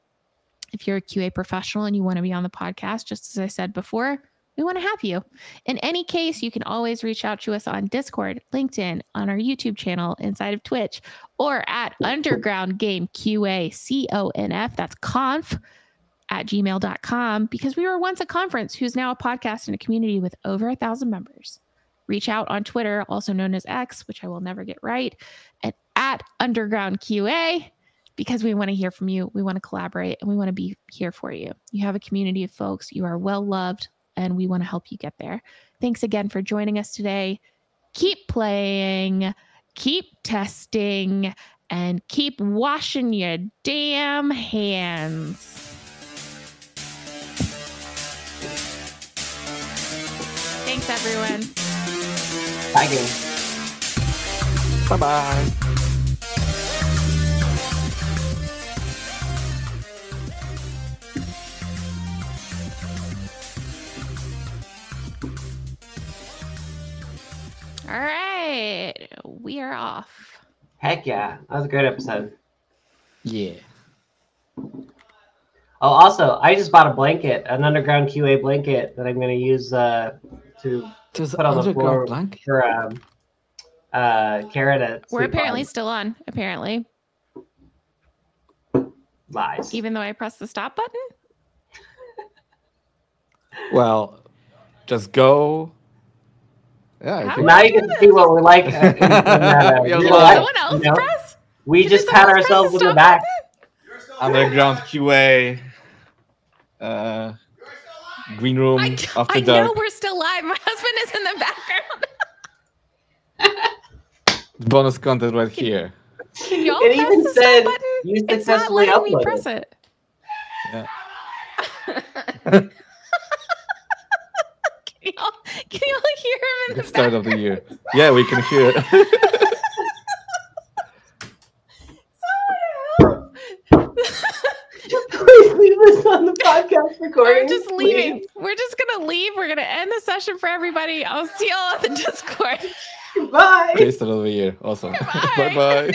If you're a QA professional and you want to be on the podcast, just as I said before, we want to have you. In any case, you can always reach out to us on Discord, LinkedIn, on our YouTube channel, inside of Twitch, or at Underground Game QA, CONF, that's conf, at gmail.com, because we were once a conference who's now a podcast and a community with over 1,000 members. Reach out on Twitter, also known as X, which I will never get right, and at Underground QA, because we want to hear from you. We want to collaborate and we want to be here for you. You have a community of folks. You are well loved, and we want to help you get there. Thanks again for joining us today. Keep playing, keep testing, and keep washing your damn hands. Thanks, everyone. Bye, game. Bye-bye. All right, we are off. Heck yeah. That was a great episode. Yeah. Oh, also, I just bought a blanket, an Underground QA blanket that I'm going to use to put on the floor blanket? for Kara to We're sleep apparently on. still on, apparently. Lies. Even though I pressed the stop button? Well, just go. Yeah, I How think Now you get to see what we're like. In that, Yeah, real well, life, Someone else you know? press? We Did just someone pat press ourselves in the stop back. Underground QA, green room after I dark. know we're still live. My husband is in the background. Bonus content right here. Can y'all It press even the said stop button? you It's not successfully letting me uploaded. press it. Yeah. Can y'all hear him in The the start background? of the year. Yeah, we can hear it. Please leave this us on the podcast recording. I'm just leaving. We're just gonna leave. We're gonna end the session for everybody. I'll see y'all on the Discord. Bye. Taste of the year. Awesome. Bye. Bye.